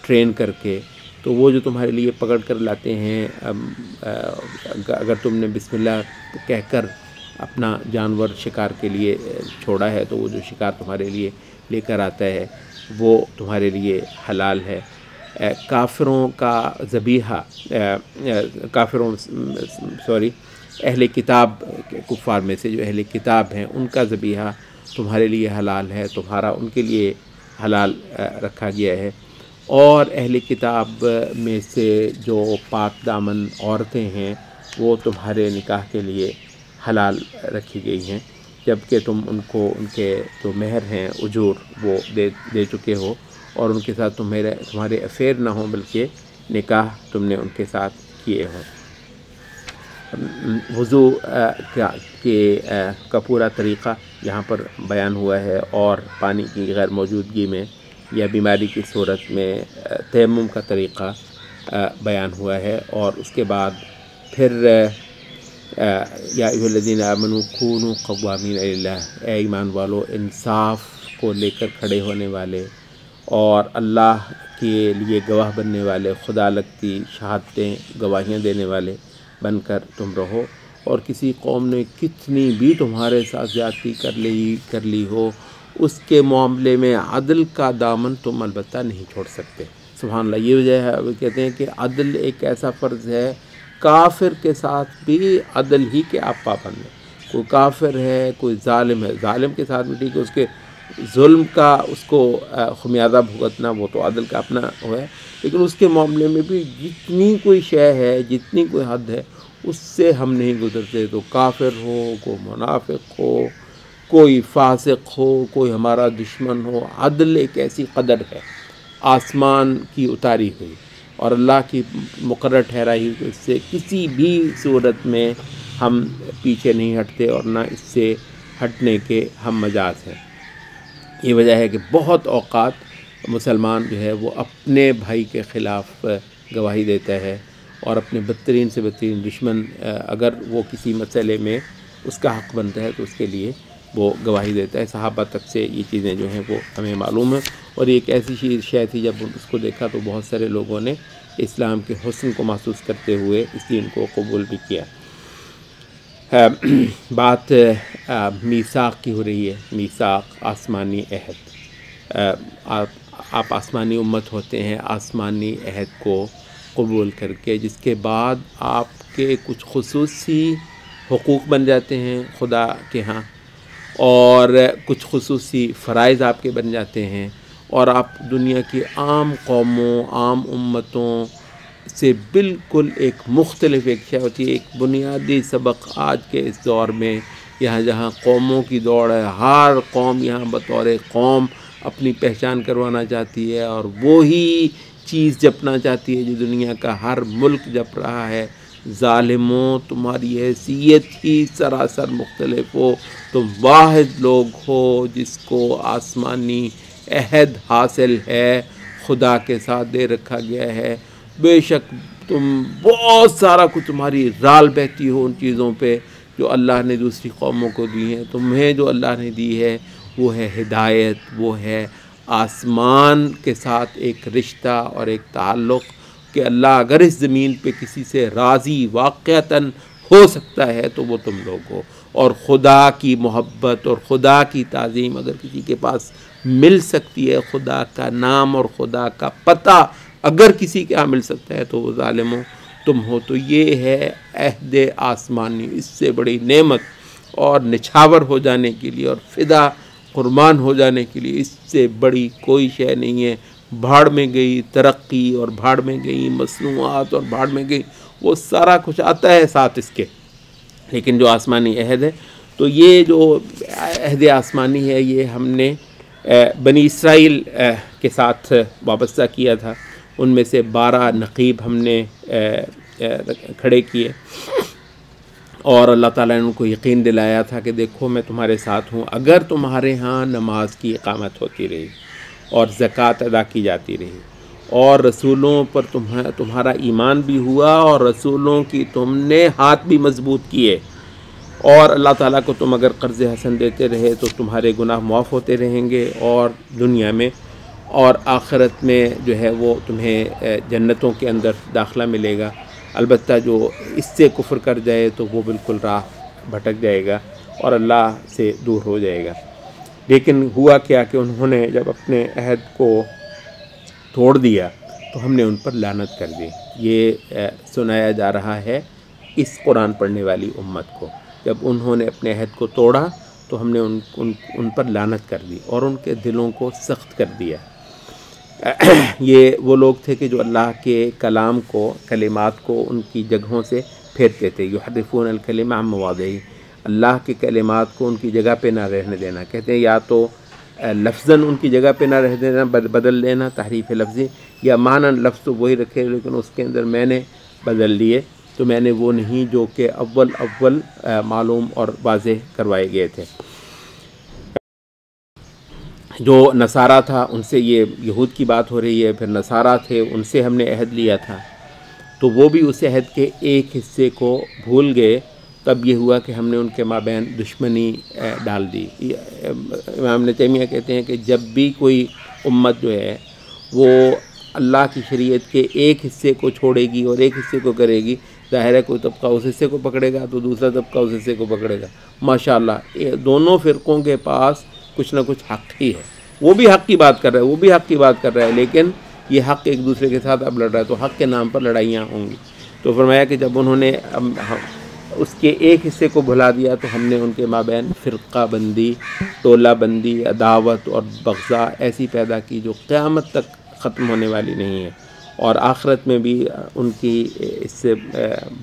ٹرین کر کے، تو وہ جو تمہارے لیے پکڑ کر لاتے ہیں، اگر تم نے بسم اللہ کہہ کر اپنا جانور شکار کے لیے چھوڑا ہے تو وہ جو شکار تمہارے لیے لے کر آتا ہے وہ تمہارے لیے حلال ہے۔ کافروں کا ذبیحہ، اہل کتاب کفار میں سے جو اہل کتاب ہیں ان کا ذبیحہ تمہارے لیے حلال ہے، تمہارا ان کے لیے حلال رکھا گیا ہے۔ اور اہل کتاب میں سے جو پاک دامن عورتیں ہیں وہ تمہارے نکاح کے لیے حلال رکھی گئی ہیں، جبکہ تم ان کو ان کے جو مہر ہیں اجور وہ دے چکے ہو، اور ان کے ساتھ تمہارے افیئر نہ ہوں بلکہ نکاح تم نے ان کے ساتھ کیے ہوں۔ وضو کا پورا طریقہ یہاں پر بیان ہوا ہے، اور پانی کی غیر موجودگی میں یا بیماری کی صورت میں تیمم کا طریقہ بیان ہوا ہے۔ اور اس کے بعد پھر یا ایھا الذین آمنوا کونوا قوامین للہ، اے ایمان والو انصاف کو لے کر کھڑے ہونے والے اور اللہ کے لیے گواہ بننے والے، خدا لگتی شہادتیں گواہیاں دینے والے بن کر تم رہو۔ اور کسی قوم نے کتنی بھی تمہارے ساتھ زیادتی کر لی ہو، اس کے معاملے میں عدل کا دامن تم البتہ نہیں چھوڑ سکتے۔ سبحان اللہ، یہ وجہ ہے وہ کہتے ہیں کہ عدل ایک ایسا فرض ہے، کافر کے ساتھ بھی عدل ہی کے آپ پابند ہیں۔ کوئی کافر ہے، کوئی ظالم ہے، ظالم کے ساتھ بھی ٹھیک ہے، اس کے ظلم کا اس کو خمیازہ بھگتنا وہ تو عدل کا اپنا ہے، لیکن اس کے معاملے میں بھی جتنی کوئی شے ہے، جتنی کوئی حد ہے، اس سے ہم نہیں گزرتے۔ تو کافر ہو، کوئی منافق ہو، کوئی فاسق ہو، کوئی ہمارا دشمن ہو، عدل ایک ایسی قدر ہے آسمان کی اتاری ہوئی اور اللہ کی مقرر ٹھہرائی ہوئی، اس سے کسی بھی صورت میں ہم پیچھے نہیں ہٹتے اور نہ اس سے ہٹنے کے ہم مجاز ہیں۔ یہ وجہ ہے کہ بہت اوقات مسلمان جو ہے وہ اپنے بھائی کے خلاف گواہی دیتا ہے، اور اپنے بدترین سے بدترین دشمن اگر وہ کسی مسئلے میں اس کا حق بنتا ہے تو اس کے لیے وہ گواہی دیتا ہے۔ صحابہ تک سے یہ چیزیں جو ہیں وہ ہمیں معلوم ہیں، اور یہ ایک ایسی شے تھی جب اس کو دیکھا تو بہت سارے لوگوں نے اسلام کے حسن کو محسوس کرتے ہوئے اس دین کو قبول بھی کیا۔ بات میثاق کی ہو رہی ہے، میثاق آسمانی عہد۔ آپ آسمانی امت ہوتے ہیں آسمانی عہد کو قبول کر کے، جس کے بعد آپ کے کچھ خصوصی حقوق بن جاتے ہیں خدا کے ہاں، اور کچھ خصوصی فرائض آپ کے بن جاتے ہیں، اور آپ دنیا کی عام قوموں، عام امتوں سے بالکل ایک مختلف ایک شے ہوتی ہے۔ ایک بنیادی سبق آج کے اس دور میں، یہاں جہاں قوموں کی دوڑ ہے، ہر قوم یہاں بطور قوم اپنی پہچان کروانا چاہتی ہے، اور وہی چیز جپنا چاہتی ہے جو دنیا کا ہر ملک جپ رہا ہے۔ ظالموں، تمہاری حیثیت ہی سراسر مختلف ہو، تم واحد لوگ ہو جس کو آسمانی عہد حاصل ہے، خدا کے ساتھ دے رکھا گیا ہے۔ بے شک تم بہت سارا کچھ، تمہاری رال بہتی ہو ان چیزوں پہ جو اللہ نے دوسری قوموں کو دی ہیں، تمہیں جو اللہ نے دی ہے وہ ہے ہدایت، وہ ہے آسمان کے ساتھ ایک رشتہ اور ایک تعلق، کہ اللہ اگر اس زمین پہ کسی سے راضی واقعتاً ہو سکتا ہے تو وہ تم لوگ ہو، اور خدا کی محبت اور خدا کی تعظیم اگر کسی کے پاس مل سکتی ہے، خدا کا نام اور خدا کا پتہ اگر کسی کے یہاں مل سکتا ہے تو وہ ظالموں تم ہو۔ تو یہ ہے عہد آسمانی، اس سے بڑی نعمت اور نچھاور ہو جانے کے لیے اور فدا قربان ہو جانے کے لیے اس سے بڑی کوئی شے نہیں ہے۔ بھاڑ میں گئی ترقی، اور بھاڑ میں گئی مصنوعات، اور بھاڑ میں گئی وہ سارا کچھ آتا ہے ساتھ اس کے، لیکن جو آسمانی عہد ہے، تو یہ جو عہد آسمانی ہے یہ ہم نے بنی اسرائیل کے ساتھ وابستہ کیا تھا۔ ان میں سے 12 نقیب ہم نے کھڑے کیے، اور اللہ تعالیٰ نے ان کو یقین دلایا تھا کہ دیکھو میں تمہارے ساتھ ہوں، اگر تمہارے ہاں نماز کی اقامت ہوتی رہی اور زکوٰۃ ادا کی جاتی رہی، اور رسولوں پر تمہارا ایمان بھی ہوا، اور رسولوں کی تم نے ہاتھ بھی مضبوط کیے، اور اللہ تعالیٰ کو تم اگر قرض حسن دیتے رہے تو تمہارے گناہ معاف ہوتے رہیں گے، اور دنیا میں اور آخرت میں جو ہے وہ تمہیں جنتوں کے اندر داخلہ ملے گا۔ البتہ جو اس سے کفر کر جائے تو وہ بالکل راہ بھٹک جائے گا اور اللہ سے دور ہو جائے گا۔ لیکن ہوا کیا کہ انہوں نے جب اپنے عہد کو توڑ دیا تو ہم نے ان پر لعنت کر دی۔ یہ سنایا جا رہا ہے اس قرآن پڑھنے والی امت کو، جب انہوں نے اپنے عہد کو توڑا تو ہم نے ان پر لعنت کر دی اور ان کے دلوں کو سخت کر دیا۔ یہ وہ لوگ تھے کہ جو اللہ کے کلام کو، کلمات کو ان کی جگہوں سے پھیرتے تھے۔ یحرفون الکلم عن مواضعہ، اللہ کے کلمات کو ان کی جگہ پہ نہ رہنے دینا۔ کہتے ہیں یا تو لفظاً ان کی جگہ پہ نہ رہ دینا، بدل دینا، تحریف لفظی، یا معنی لفظ تو وہی رکھے لیکن اس کے اندر میں نے بدل لیے، تو میں نے وہ نہیں جو کہ اول معلوم اور واضح کروائے گئے تھے۔ جو نصارہ تھا ان سے، یہ یہود کی بات ہو رہی ہے، پھر نصارہ تھے ان سے ہم نے عہد لیا تھا، تو وہ بھی اس عہد کے ایک حصے کو بھول گئے، تب یہ ہوا کہ ہم نے ان کے مابین دشمنی ڈال دی۔ امام ابن تیمیہ کہتے ہیں کہ جب بھی کوئی امت جو ہے وہ اللہ کی شریعت کے ایک حصے کو چھوڑے گی اور ایک حصے کو کرے گی، ظاہر ہے کوئی طبقہ اس حصے کو پکڑے گا تو دوسرا طبقہ اس حصے کو پکڑے گا۔ ماشاءاللہ دونوں فرقوں کے پاس کچھ نہ کچھ حق ہی ہے، وہ بھی حق کی بات کر رہا ہے، وہ بھی حق کی بات کر رہا ہے، لیکن یہ حق ایک دوسرے کے ساتھ اب لڑ رہا ہے، تو حق کے نام پر لڑائیاں ہوں گی۔ تو فرمایا کہ جب انہوں نے اس کے ایک حصے کو بھلا دیا تو ہم نے ان کے مابین فرقہ بندی، ٹولہ بندی، عداوت اور بغضاء ایسی پیدا کی جو قیامت تک ختم ہونے والی نہیں ہے، اور آخرت میں بھی ان کی اس سے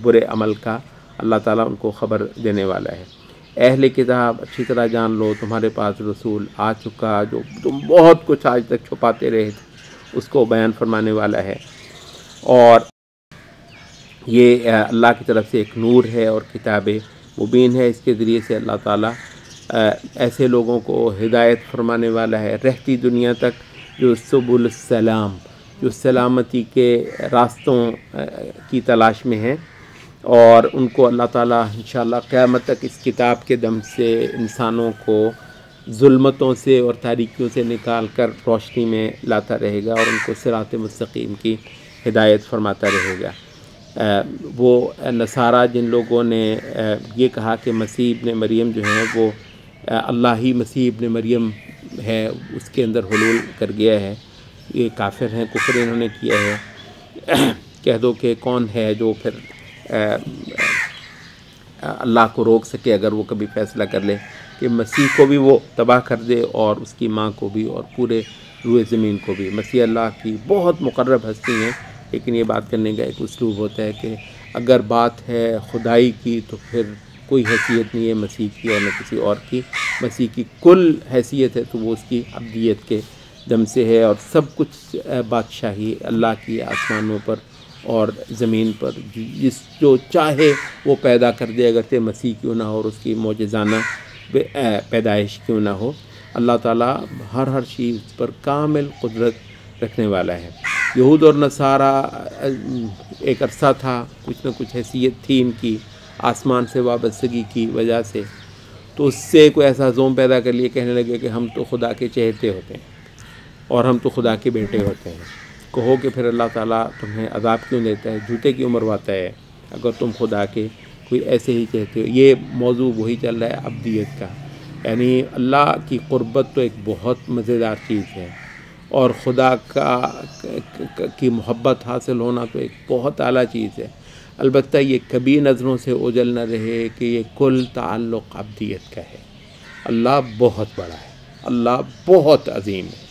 برے عمل کا اللہ تعالیٰ ان کو خبر دینے والا ہے۔ اہل کتاب اچھی طرح جان لو، تمہارے پاس رسول آ چکا، جو تم بہت کچھ آج تک چھپاتے رہے تھے اس کو بیان فرمانے والا ہے، اور یہ اللہ کی طرف سے ایک نور ہے اور کتاب مبین ہے۔ اس کے ذریعے سے اللہ تعالیٰ ایسے لوگوں کو ہدایت فرمانے والا ہے رہتی دنیا تک جو سبل السلام، جو سلامتی کے راستوں کی تلاش میں ہیں، اور ان کو اللہ تعالیٰ انشاءاللہ قیامت تک اس کتاب کے دم سے انسانوں کو ظلمتوں سے اور تاریکیوں سے نکال کر روشنی میں لاتا رہے گا، اور ان کو صراط مستقیم کی ہدایت فرماتا رہے گا۔ وہ نصارہ جن لوگوں نے یہ کہا کہ مسیح ابن مریم جو ہیں وہ اللہ ہی مسیح ابن مریم ہے، اس کے اندر حلول کر گیا ہے، یہ کافر ہیں، کفر انہوں نے کیا ہے۔ کہہ دو کہ کون ہے جو پھر اللہ کو روک سکے اگر وہ کبھی فیصلہ کر لے کہ مسیح کو بھی وہ تباہ کر دے اور اس کی ماں کو بھی اور پورے روئے زمین کو بھی۔ مسیح اللہ کی بہت مقرب ہستی ہیں، لیکن یہ بات کرنے کا ایک اسلوب ہوتا ہے کہ اگر بات ہے خدائی کی تو پھر کوئی حیثیت نہیں ہے مسیح کی اور نہ کسی اور کی۔ مسیح کی کل حیثیت ہے تو وہ اس کی عبدیت کے دم سے ہے، اور سب کچھ بادشاہی اللہ کی آسمانوں پر اور زمین پر جو چاہے وہ پیدا کر دے، اگرچہ مسیح کیوں نہ ہو اور اس کی معجزانہ پیدائش کیوں نہ ہو۔ اللہ تعالیٰ ہر چیز پر کامل قدرت رکھنے والا ہے۔ یہود اور نصارہ ایک عرصہ تھا، کچھ نہ کچھ حیثیت تھی ان کی آسمان سے وابستگی کی وجہ سے، تو اس سے کوئی ایسا زوم پیدا کر لیے، کہنے لگے کہ ہم تو خدا کے چہیتے ہوتے ہیں اور ہم تو خدا کے بیٹے ہوتے ہیں۔ کہو کہ پھر اللہ تعالیٰ تمہیں عذاب کیوں دیتا ہے، جوتے کیوں مرواتا ہے اگر تم خدا کے کوئی ایسے ہی چہتے ہو۔ یہ موضوع وہی چل رہا ہے عبدیت کا، یعنی اللہ کی قربت تو ایک بہت مزیدار چیز ہے، اور خدا کی محبت حاصل ہونا تو ایک بہت اعلیٰ چیز ہے۔ البتہ یہ کبھی نظروں سے اوجھل نہ رہے کہ یہ کل تعلق عبدیت کا ہے۔ اللہ بہت بڑا ہے، اللہ بہت عظیم ہے،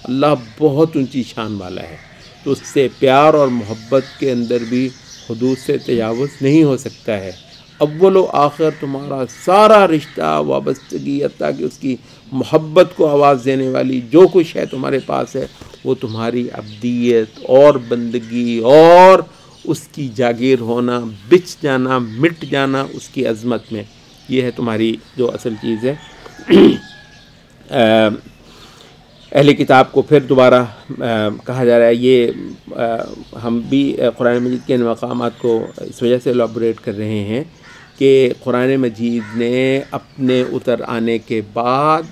اللہ بہت اونچی شان والا ہے، تو اس سے پیار اور محبت کے اندر بھی حدود سے تجاوز نہیں ہو سکتا ہے۔ اول و آخر تمہارا سارا رشتہ وابستگی، حتیٰ کہ اس کی محبت کو آواز دینے والی جو کچھ ہے تمہارے پاس ہے، وہ تمہاری عبدیت اور بندگی اور اس کی جاگیر ہونا، بچ جانا، مٹ جانا اس کی عظمت میں، یہ ہے تمہاری جو اصل چیز ہے۔ اہل کتاب کو پھر دوبارہ کہا جا رہا ہے، یہ ہم بھی قرآن مجید کے ان مقامات کو اس وجہ سے ایلیبوریٹ کر رہے ہیں کہ قرآن مجید نے اپنے اتر آنے کے بعد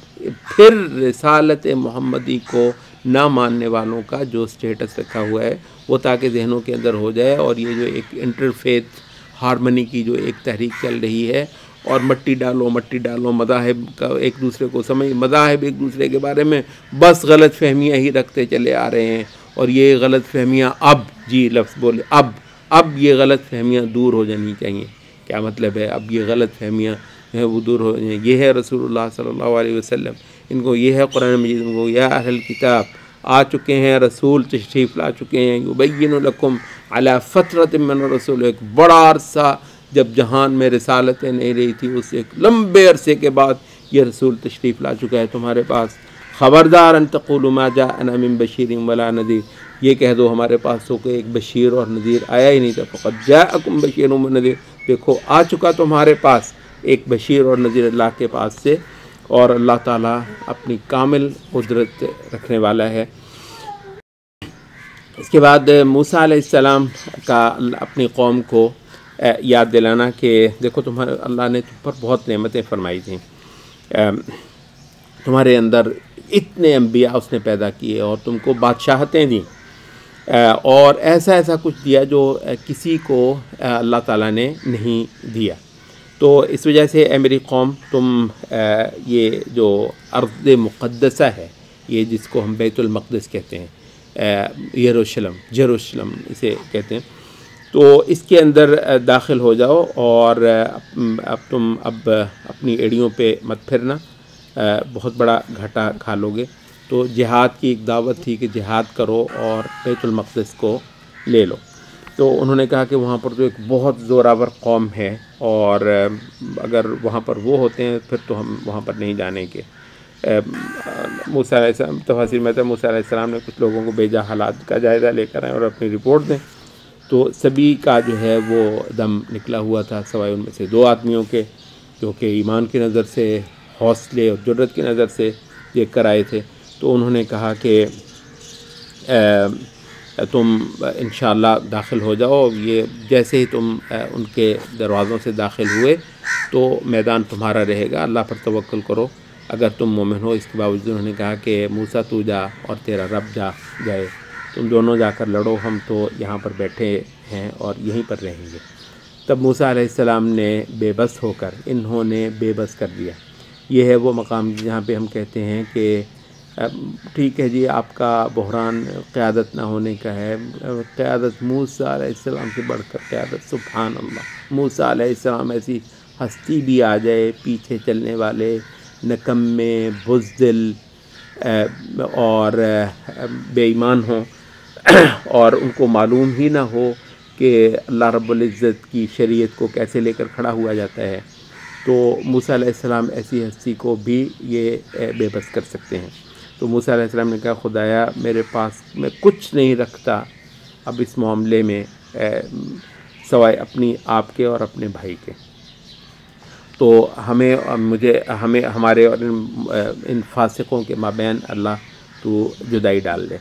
پھر رسالت محمدی کو نہ ماننے والوں کا جو سٹیٹس رکھا ہوا ہے وہ تاکہ ذہنوں کے اندر ہو جائے، اور یہ جو ایک انٹرفیتھ ہارمنی کی جو ایک تحریک چل رہی ہے، اور مٹی ڈالو مذاہب کا ایک دوسرے کو مذاہب ایک دوسرے کے بارے میں بس غلط فہمیاں ہی رکھتے چلے آ رہے ہیں، اور یہ غلط فہمیاں اب یہ غلط فہمیاں دور ہو جانی چاہیے۔ کیا مطلب ہے اب یہ غلط فہمیاں ہیں وہ دور ہو جائیں؟ یہ ہے رسول اللہ صلی اللہ علیہ وسلم، ان کو یہ ہے قرآن مجید، ان کو یا اہل کتاب آ چکے ہیں، رسول تشریف لا چکے ہیں، یبین لکم علی فترۃ من الرسول، ایک بڑا عرصہ جب جہان میں رسالتیں نہیں رہی تھی، اس ایک لمبے عرصے کے بعد یہ رسول تشریف لا چکا ہے تمہارے پاس۔ خبردار ان تقولوا ما جاءنا من بشیر ولا نذیر، یہ کہہ دو ہمارے پاس تو کوئی ایک بشیر اور نذیر آیا ہی نہیں تھا۔ فقد جاءکم بشیر و نذیر، دیکھو آ چکا تمہارے پاس ایک بشیر اور نذیر اللہ کے پاس سے، اور اللہ تعالیٰ اپنی کامل قدرت رکھنے والا ہے۔ اس کے بعد موسیٰ علیہ السلام کا اپنی قوم کو یاد دلانا کہ دیکھو تمہارے اللہ نے تم پر بہت نعمتیں فرمائی تھیں، تمہارے اندر اتنے انبیاء اس نے پیدا کیے اور تم کو بادشاہتیں دیں، اور ایسا کچھ دیا جو کسی کو اللہ تعالیٰ نے نہیں دیا۔ تو اس وجہ سے اے میری قوم، تم یہ جو ارض مقدسہ ہے، یہ جس کو ہم بیت المقدس کہتے ہیں، یروشلم اسے کہتے ہیں، تو اس کے اندر داخل ہو جاؤ، اور اب تم اپنی ایڑیوں پہ مت پھرنا، بہت بڑا گھاٹا کھا لو گے۔ تو جہاد کی ایک دعوت تھی کہ جہاد کرو اور بیت المقدس کو لے لو۔ تو انہوں نے کہا کہ وہاں پر تو ایک بہت زوراور قوم ہے، اور اگر وہاں پر وہ ہوتے ہیں پھر تو ہم وہاں پر نہیں جانے کے۔ موسیٰ علیہ السلام تفاسیر میں تھا، موسیٰ علیہ السلام نے کچھ لوگوں کو بھیجا حالات کا جائزہ لے کر آئیں اور اپنی رپورٹ دیں، تو سبھی کا جو ہے وہ دم نکلا ہوا تھا سوائے ان میں سے 2 آدمیوں کے، جو کہ ایمان کی نظر سے، حوصلے اور جرت کی نظر سے دیکھ کر آئے تھے۔ تو انہوں نے کہا کہ تم انشاءاللہ داخل ہو جاؤ. یہ جیسے ہی تم ان کے دروازوں سے داخل ہوئے تو میدان تمہارا رہے گا, اللہ پر توکل کرو اگر تم مومن ہو. اس کے باوجود انہوں نے کہا کہ موسیٰ تو جا اور تیرا رب جائے, تم دونوں جا کر لڑو, ہم تو یہاں پر بیٹھے ہیں اور یہیں پر رہیں گے. تب موسیٰ علیہ السلام نے بے بس ہو کر, انہوں نے بے بس کر دیا. یہ ہے وہ مقام جہاں پہ ہم کہتے ہیں کہ ٹھیک ہے جی آپ کا بحران قیادت نہ ہونے کا ہے, قیادت موسیٰ علیہ السلام سے بڑھ کر قیادت, سبحان اللہ. موسیٰ علیہ السلام ایسی ہستی بھی آ جائے, پیچھے چلنے والے, نکمے, بزدل اور بے ایمان ہوں اور ان کو معلوم ہی نہ ہو کہ اللہ رب العزت کی شریعت کو کیسے لے کر کھڑا ہوا جاتا ہے, تو موسیٰ علیہ السلام ایسی ہستی کو بھی یہ بے بس کر سکتے ہیں. تو موسیٰ علیہ السلام نے کہا خدایا میرے پاس میں کچھ نہیں رکھتا اب اس معاملے میں سوائے اپنی آپ کے اور اپنے بھائی کے, تو ہمیں ہمارے اور ان فاسقوں کے مابین اللہ تو جدائی ڈال دے.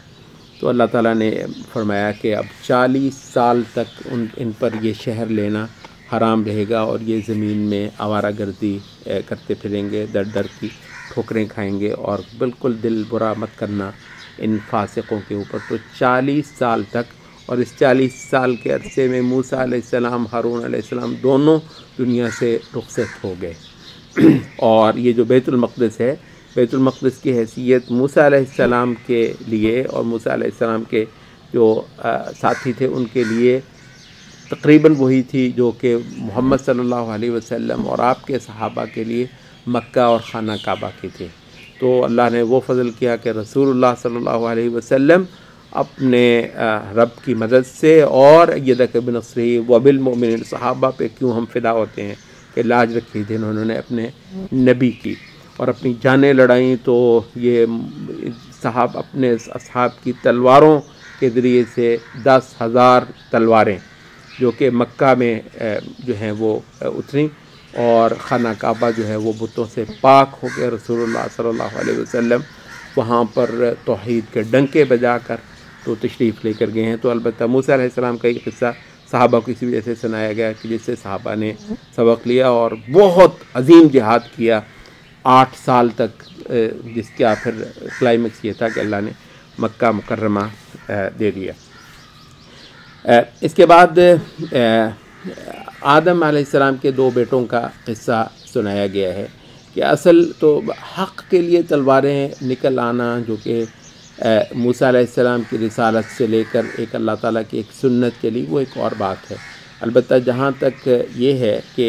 تو اللہ تعالیٰ نے فرمایا کہ اب 40 سال تک ان پر یہ شہر لینا حرام رہے گا اور یہ زمین میں آوارہ گردی کرتے پھریں گے, در در کی ٹھوکریں کھائیں گے, اور بالکل دل برا مت کرنا ان فاسقوں کے اوپر. تو 40 سال تک, اور اس 40 سال کے عرصے میں موسیٰ علیہ السلام, ہارون علیہ السلام دونوں دنیا سے رخصت ہو گئے. اور یہ جو بیت المقدس ہے, بیت المقدس کی حیثیت موسیٰ علیہ السلام کے لیے اور موسیٰ علیہ السلام کے جو ساتھی تھے ان کے لیے تقریباً وہی تھی جو کہ محمد صلی اللہ علیہ وسلم اور آپ کے صحابہ کے لیے مکہ اور خانہ کعبہ کی تھی. تو اللہ نے وہ فضل کیا کہ رسول اللہ صلی اللہ علیہ وسلم اپنے رب کی مدد سے اور ایدک بنصرہ وبالمؤمنین, صحابہ پہ کیوں ہم فدا ہوتے ہیں کہ لاج رکھی تھی انہوں نے اپنے نبی کی اور اپنی جانیں لڑائیں. تو یہ صحاب اپنے اصحاب کی تلواروں کے ذریعے سے 10,000 تلواریں جو کہ مکہ میں جو ہیں وہ اتریں, اور خانہ کعبہ جو ہے وہ بتوں سے پاک ہو گیا. رسول اللہ صلی اللہ علیہ وسلم وہاں پر توحید کے ڈنکے بجا کر تو تشریف لے کر گئے ہیں. تو البتہ موسیٰ علیہ السلام کا یہ قصہ صحابہ کو اسی وجہ سے سنایا گیا کہ جس سے صحابہ نے سبق لیا اور بہت عظیم جہاد کیا 8 سال تک, جس کا پھر کلائمیکس یہ تھا کہ اللہ نے مکہ مکرمہ دے دیا. اس کے بعد آدم علیہ السلام کے 2 بیٹوں کا قصہ سنایا گیا ہے کہ اصل تو حق کے لیے تلواریں نکل آنا جو کہ موسیٰ علیہ السلام کی رسالت سے لے کر ایک اللہ تعالیٰ کی ایک سنت کے لیے وہ ایک اور بات ہے. البتہ جہاں تک یہ ہے کہ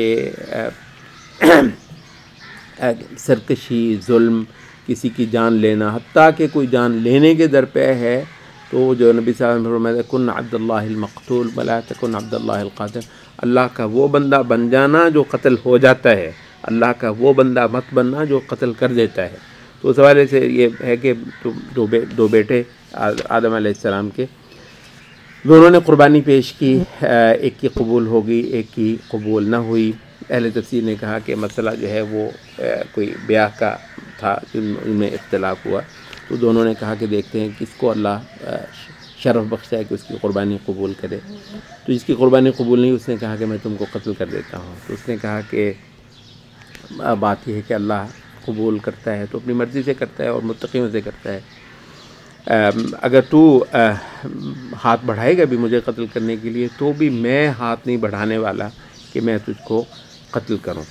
سرکشی, ظلم, کسی کی جان لینا, حتیٰ کہ کوئی جان لینے کے درپے ہے, تو جو نبی صلی اللہ علیہ وسلم نے فرمایا کن عبد اللہ المقتول ولا تکن عبد اللہ القاتل, اللہ کا وہ بندہ بن جانا جو قتل ہو جاتا ہے, اللہ کا وہ بندہ مت بننا جو قتل کر دیتا ہے. تو اس حوالے سے یہ ہے کہ 2 بیٹے آدم علیہ السلام کے, دونوں نے قربانی پیش کی, ایک کی قبول ہو گئی, ایک کی قبول نہ ہوئی. اہل تفسیر نے کہا کہ مسئلہ جو ہے وہ کوئی بیاہ کا تھا جن میں اختلاف ہوا, تو دونوں نے کہا کہ دیکھتے ہیں کس کو اللہ شرف بخشتا ہے کہ اس کی قربانی قبول کرے. تو جس کی قربانی قبول نہیں اس نے کہا کہ میں تم کو قتل کر دیتا ہوں. تو اس نے کہا کہ بات یہ ہے کہ اللہ قبول کرتا ہے تو اپنی مرضی سے کرتا ہے اور متقیوں سے کرتا ہے. اگر تو ہاتھ بڑھائے گا بھی مجھے قتل کرنے کے لیے تو بھی میں ہاتھ نہیں بڑھانے والا کہ میں تجھ کو قتل کروں,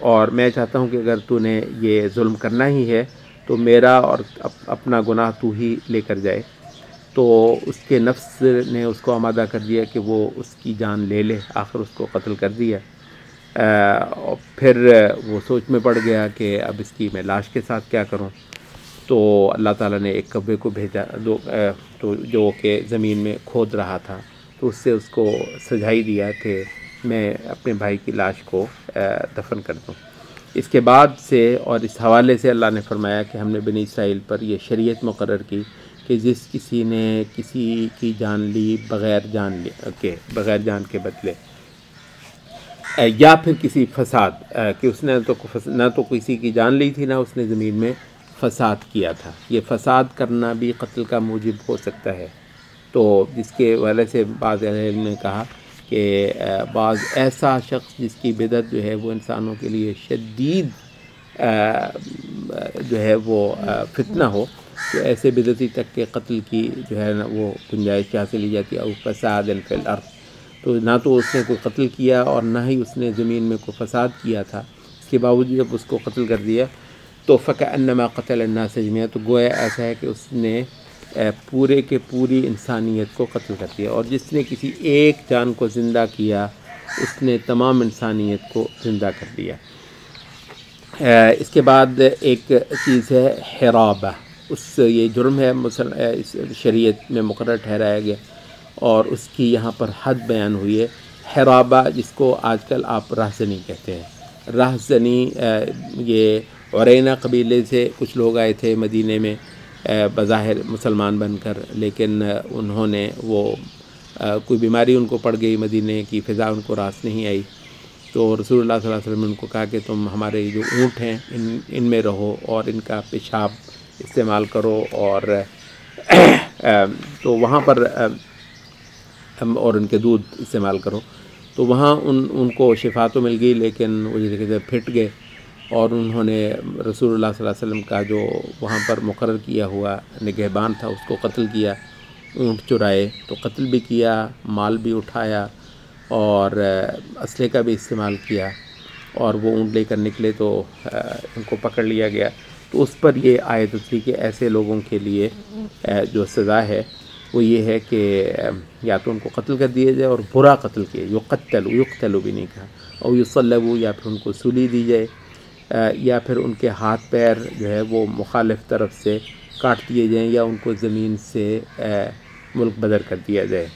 اور میں چاہتا ہوں کہ اگر تو نے یہ ظلم کرنا ہی ہے تو میرا اور اپنا گناہ تو ہی لے کر جائے. تو اس کے نفس نے اس کو آمادہ کر دیا کہ وہ اس کی جان لے لے, آخر اس کو قتل کر دیا. اور پھر وہ سوچ میں پڑ گیا کہ اب اس کی میں لاش کے ساتھ کیا کروں. تو اللہ تعالیٰ نے ایک کبے کو بھیجا تو جو کہ زمین میں کھود رہا تھا, تو اس سے اس کو سجھائی دیا کہ میں اپنے بھائی کی لاش کو دفن کر دوں. اس کے بعد سے اور اس حوالے سے اللہ نے فرمایا کہ ہم نے بنی اسرائیل پر یہ شریعت مقرر کی کہ جس کسی نے کسی کی جان لی بغیر جان کے بدلے, یا پھر کسی فساد کہ اس نے نہ تو کسی کی جان لی تھی نہ اس نے زمین میں فساد کیا تھا۔ یہ فساد کرنا بھی قتل کا موجب ہو سکتا ہے، تو جس کے وجہ سے بعض اہل علم نے کہا کہ بعض ایسا شخص جس کی بدعت جو ہے وہ انسانوں کے لیے شدید جو ہے وہ فتنہ ہو، تو ایسے بدعتی تک کے قتل کی جو ہے نا وہ گنجائش حاصل لی جاتی ہے۔ او فساد فی الارض، تو نہ تو اس نے کوئی قتل کیا اور نہ ہی اس نے زمین میں کوئی فساد کیا تھا، اس کے باوجود جب اس کو قتل کر دیا تو فکأنما قتل الناس جميعا، تو گویا ایسا ہے کہ اس نے پورے کے پوری انسانیت کو قتل کر دیا، اور جس نے کسی ایک جان کو زندہ کیا اس نے تمام انسانیت کو زندہ کر دیا۔ اس کے بعد ایک چیز ہے حرابہ، یہ جرم ہے اس شریعت میں مقرر ٹھہرایا گیا، اور اس کی یہاں پر حد بیان ہوئی ہے۔ حرابہ جس کو آج کل آپ راہزنی کہتے ہیں، راہزنی یہ عرینہ قبیلے سے کچھ لوگ آئے تھے مدینے میں بظاہر مسلمان بن کر، لیکن انہوں نے کوئی بیماری ان کو پڑ گئی، مدینے کی فضا ان کو راس نہیں آئی، تو رسول اللہ صلی اللہ علیہ وسلم نے ان کو کہا کہ تم ہمارے جو اونٹ ہیں ان میں رہو اور ان کا پیشاب استعمال کرو، اور تو وہاں پر اور ان کے دودھ استعمال کرو، تو وہاں ان کو شفا تو مل گئی، لیکن وہ جیسے پھٹ گئے، اور انہوں نے رسول اللہ صلی اللہ علیہ وسلم کا جو وہاں پر مقرر کیا ہوا نگہبان تھا اس کو قتل کیا، اونٹ چرائے، تو قتل بھی کیا، مال بھی اٹھایا، اور اسلحے کا بھی استعمال کیا، اور وہ اونٹ لے کر نکلے تو ان کو پکڑ لیا گیا۔ تو اس پر یہ آیت اتری کہ ایسے لوگوں کے لیے جو سزا ہے وہ یہ ہے کہ یا تو ان کو قتل کر دیا جائے، اور برا قتل کیا، یقتلوا بھی نہیں کہا، اور یصلبوا، یا پھر ان کو سولی دی جائے، یا پھر ان کے ہاتھ پیر جو ہے وہ مخالف طرف سے کاٹ دیے جائیں، یا ان کو زمین سے ملک بدر کر دیا جائے۔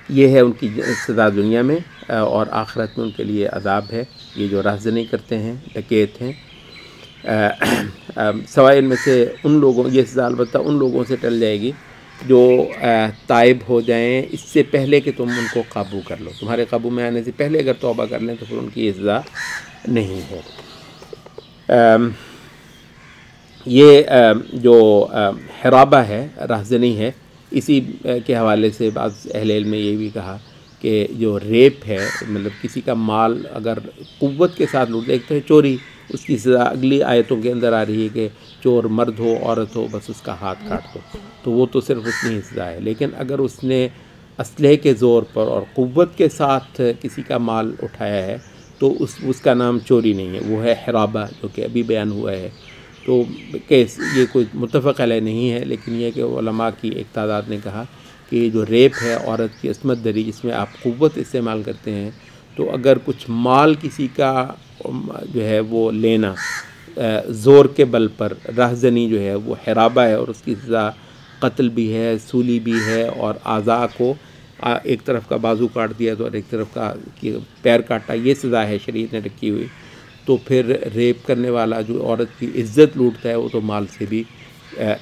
یہ ہے ان کی سزا دنیا میں، اور آخرت میں ان کے لیے عذاب ہے، یہ جو راہزنی کرتے ہیں، ڈکیت ہیں۔ سوائے ان میں سے ان لوگوں، یہ سزا البتہ ان لوگوں سے ٹل جائے گی جو تائب ہو جائیں اس سے پہلے کہ تم ان کو قابو کر لو، تمہارے قابو میں آنے سے پہلے اگر توبہ کر لیں تو پھر ان کی یہ سزا نہیں ہے۔ یہ جو حرابہ ہے، راہزنی ہے، اسی کے حوالے سے بعض اہل علم نے یہ بھی کہا کہ جو ریپ ہے، مطلب کسی کا مال اگر قوت کے ساتھ لوٹ، ایک تو ہے چوری، اس کی سزا اگلی آیتوں کے اندر آ رہی ہے کہ چور مرد ہو عورت ہو بس اس کا ہاتھ کاٹ دو، تو وہ تو صرف اتنی ہی سزا ہے، لیکن اگر اس نے اسلحے کے زور پر اور قوت کے ساتھ کسی کا مال اٹھایا ہے تو اس کا نام چوری نہیں ہے، وہ ہے حرابہ، جو کہ ابھی بیان ہوا ہے۔ تو یہ کوئی متفق علیہ نہیں ہے، لیکن یہ کہ علماء کی ایک تعداد نے کہا کہ یہ جو ریپ ہے، عورت کی عصمت دری جس میں آپ قوت استعمال کرتے ہیں، تو اگر کچھ مال کسی کا جو ہے وہ لینا زور کے بل پر، راہزنی جو ہے وہ حرابہ ہے، اور اس کی سزا قتل بھی ہے، سولی بھی ہے، اور اعضاء کو ایک طرف کا بازو کاٹ دیا تو اور ایک طرف کا پیر کاٹا، یہ سزا ہے شریعت نے رکھی ہوئی۔ تو پھر ریپ کرنے والا جو عورت کی عزت لوٹتا ہے وہ تو مال سے بھی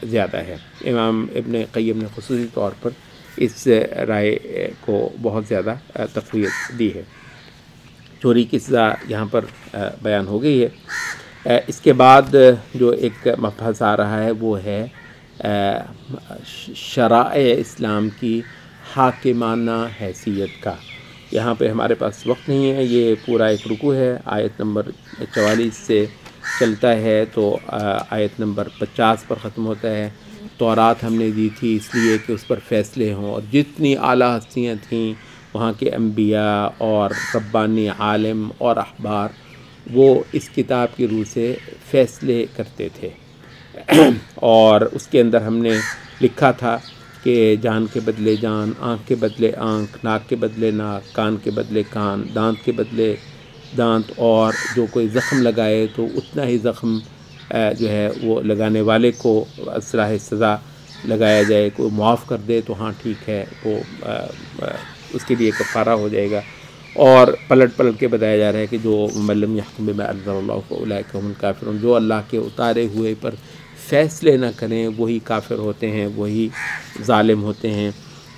زیادہ ہے۔ امام ابن قیم نے خصوصی طور پر اس رائے کو بہت زیادہ تقویت دی ہے۔ چوری کی سزا یہاں پر بیان ہو گئی ہے۔ اس کے بعد جو ایک مبحث آ رہا ہے وہ ہے شرائع اسلام کی حاکمانہ حیثیت کا۔ یہاں پہ ہمارے پاس وقت نہیں ہے، یہ پورا ایک رکوع ہے، آیت نمبر 44 سے چلتا ہے تو آیت نمبر 50 پر ختم ہوتا ہے۔ تورات ہم نے دی تھی اس لیے کہ اس پر فیصلے ہوں، اور جتنی اعلیٰ ہستیاں تھیں وہاں کے انبیاء اور ربانی عالم اور احبار، وہ اس کتاب کی روح سے فیصلے کرتے تھے، اور اس کے اندر ہم نے لکھا تھا کہ جان کے بدلے جان، آنکھ کے بدلے آنکھ، ناک کے بدلے ناک، کان کے بدلے کان، دانت کے بدلے دانت، اور جو کوئی زخم لگائے تو اتنا ہی زخم جو ہے وہ لگانے والے کو اصلاح سزا لگایا جائے، کوئی معاف کر دے تو ہاں ٹھیک ہے، وہ اس کے لیے کفارہ ہو جائے گا، اور پلٹ کے بتایا جا رہا ہے کہ جو من لم یحکم بما انزل اللہ فاولئک هم الکافرون، جو اللہ کے اتارے ہوئے پر فیصلے نہ کریں وہی کافر ہوتے ہیں، وہی ظالم ہوتے ہیں۔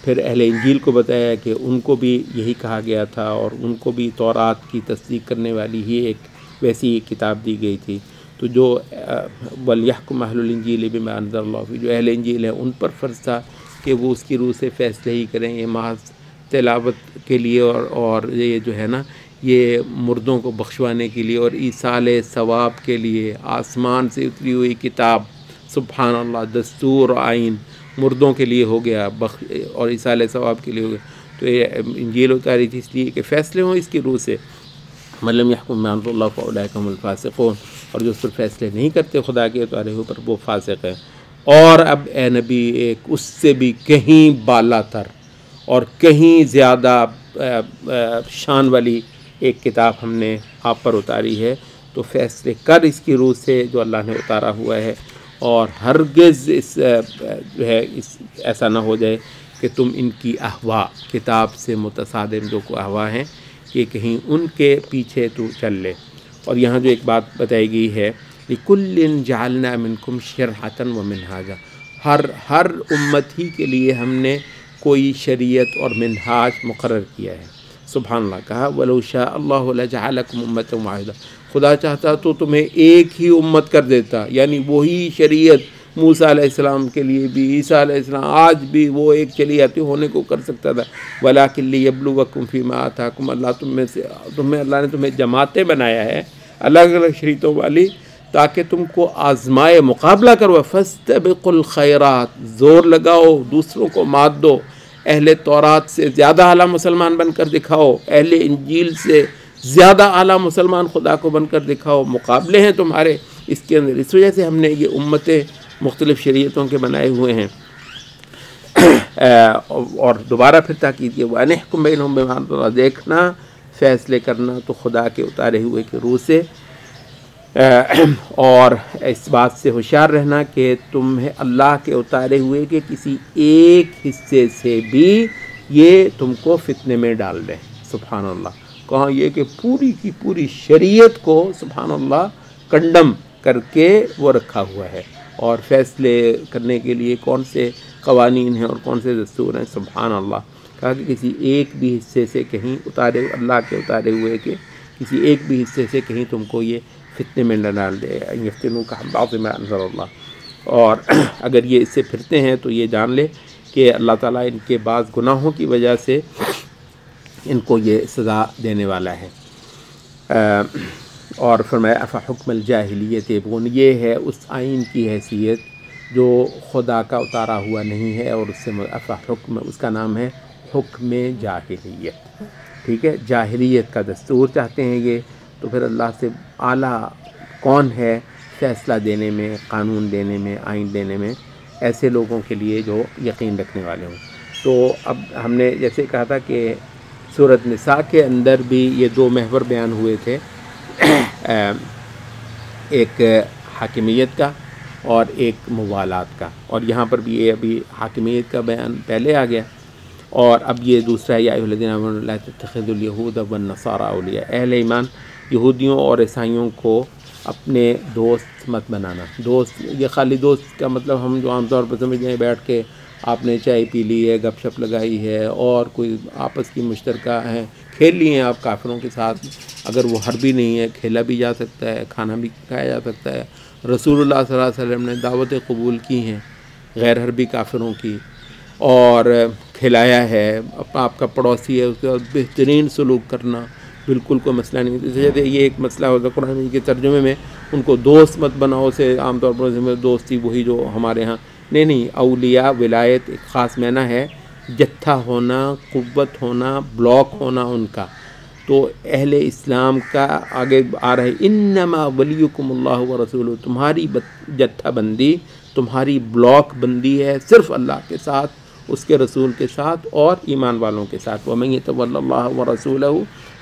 پھر اہل انجیل کو بتایا کہ ان کو بھی یہی کہا گیا تھا، اور ان کو بھی تورات کی تصدیق کرنے والی ہی ایک ویسی کتاب دی گئی تھی۔ تو جو وَلْيَحْكُمْ أَهْلُ الْإِنْجِيلِ بِمَا أَنزَلَ اللَّهُ فِيهِ، جو اہل انجیل ہیں ان پر فرض تھا کہ وہ اس کی روح سے فیصلے ہی کریں. یہ محض تلاوت کے لیے اور یہ جو ہے نا یہ مردوں کو بخشوانے کے لیے اور ایصال ثواب کے لیے آسمان سے اتری ہوئی کتاب، سبحان اللہ، دستور و آئین مردوں کے لیے ہو گیا اور ایصال ثواب کے لیے ہو گیا. تو یہ انجیل اتاری تھی اس لیے کہ فیصلے ہوں اس کی روح سے. مَن لَّمْ يَحْكُم بِمَا أَنزَلَ اللَّهُ فَأُولَٰئِكَ هُمُ الْفَاسِقُونَ، اور جو اس پر فیصلے نہیں کرتے خدا کے اتارے ہوئے پر وہ فاسق ہیں. اور اب اے نبی ایک اس سے بھی کہیں بالا تر اور کہیں زیادہ شان والی ایک کتاب ہم نے آپ پر اتاری ہے، تو فیصلے کر اس کی روح سے جو اللہ نے اتارا ہوا ہے. اور ہرگز جو ہے ایسا نہ ہو جائے کہ تم ان کی احوا، کتاب سے متصادم جو کو احوا ہیں، کہ کہیں ان کے پیچھے تو چل لے. اور یہاں جو ایک بات بتائی گئی ہے، لِكُلٍّ جَعَلْنَا مِنْكُمْ شِرْعَةً وَمِنْهَاجًا، ہر امت ہی کے لیے ہم نے کوئی شریعت اور منہاج مقرر کیا ہے. سبحان اللہ. کہا وَلَوْ شَاءَ اللَّهُ لَجَعَلَكُمْ أُمَّةً وَاحِدَةً، خدا چاہتا تو تمہیں ایک ہی امت کر دیتا، یعنی وہی شریعت موسیٰ علیہ السلام کے لیے بھی، عیسیٰ علیہ السلام آج بھی وہ ایک شریعت ہونے کو کر سکتا تھا. وَلَٰكِن لِيَبْلُوَكُمْ فِي مَا آتَاكُمْ، اللہ نے تمہیں جماعتیں بنایا ہے الگ الگ شریعتوں والی تاکہ تم کو آزمائے، مقابلہ کرو. فَاسْتَبِقُوا الْخَيْرَاتِ، زور لگاؤ، دوسروں کو مات دو، اہل تورات سے زیادہ اعلیٰ مسلمان بن کر دکھاؤ، اہل انجیل سے زیادہ اعلیٰ مسلمان خدا کو بن کر دکھاؤ. مقابلے ہیں تمہارے اس کے اندر. اس وجہ سے ہم نے یہ امتیں مختلف شریعتوں کے بنائے ہوئے ہیں. اور دوبارہ پھر تاکید یہ وَأَنِحْكُمْ بَيْنَهُم بِمَا أَنزَلَ اللَّهُ، دیکھنا فیصلے کرنا تو خدا کے اتارے ہوئے کی روح سے. اور اس بات سے ہوشیار رہنا کہ تمہیں اللہ کے اتارے ہوئے کے کسی ایک حصے سے بھی یہ تم کو فتنے میں ڈال دیں. سبحان اللہ. کہاں یہ کہ پوری کی پوری شریعت کو سبحان اللہ کنڈم کر کے وہ رکھا ہوا ہے، اور فیصلے کرنے کے لیے کون سے قوانین ہیں اور کون سے دستور ہیں. سبحان اللہ. کہا کہ کسی ایک بھی حصے سے کہیں اتارے، اللہ کے اتارے ہوئے کے کسی ایک بھی حصے سے کہیں تم کو یہ فتنے میں نہ ڈال دے. یفتنوک عن بعض ما انزل اللہ. اور اگر یہ اس سے پھرتے ہیں تو یہ جان لے کہ اللہ تعالیٰ ان کے بعض گناہوں کی وجہ سے ان کو یہ سزا دینے والا ہے. اور فرمایا افحکم الجاہلیت یبغون، یہ ہے اس آئین کی حیثیت جو خدا کا اتارا ہوا نہیں ہے، اور اس سے افحکم اس کا نام ہے حکم جاہلیت. ٹھیک ہے، جاہلیت کا دستور چاہتے ہیں یہ. تو پھر اللہ سے اعلیٰ کون ہے فیصلہ دینے میں، قانون دینے میں، آئین دینے میں؟ ایسے لوگوں کے لیے جو یقین رکھنے والے ہوں. تو اب ہم نے جیسے کہا تھا کہ سورۃ نساء کے اندر بھی یہ دو محور بیان ہوئے تھے، ایک حاکمیت کا اور ایک موالات کا. اور یہاں پر بھی یہ ابھی حاکمیت کا بیان پہلے آ گیا، اور اب یہ دوسرا یا ایھا الذین آمنوا لا تتخذوا اليہود والنصارى اولیاء، اہل ایمان یہودیوں اور عیسائیوں کو اپنے دوست مت بنانا. دوست یہ خالی دوست کا مطلب ہم جو عام طور پر سمجھتے ہیں بیٹھ کے آپ نے چائے پی لی ہے، گپ شپ لگائی ہے، اور کوئی آپس کی مشترکہ ہیں کھیل لیے ہیں آپ کافروں کے ساتھ. اگر وہ حربی نہیں ہے، کھیلا بھی جا سکتا ہے، کھانا بھی کھایا جا سکتا ہے. رسول اللہ صلی اللہ علیہ وسلم نے دعوتیں قبول کی ہیں غیر حربی کافروں کی، اور کھلایا ہے. آپ کا پڑوسی ہے اس کے ساتھ بہترین سلوک کرنا بالکل کوئی مسئلہ نہیں. اس وجہ سے یہ ایک مسئلہ ہوتا ہے قرآن کے ترجمے میں، ان کو دوست مت بناؤ سے عام طور پر دوستی وہی جو ہمارے ہاں نہیں. اولیاء ولایت ایک خاص معنی ہے، جتھا ہونا، قوت ہونا، بلاک ہونا ان کا. تو اہل اسلام کا آگے آ رہا ہے انما ولیکم اللہ ورسولہ، تمہاری جتھا بندی، تمہاری بلاک بندی ہے صرف اللہ کے ساتھ، اس کے رسول کے ساتھ اور ایمان والوں کے ساتھ. ومن یتول اللہ ورسولہ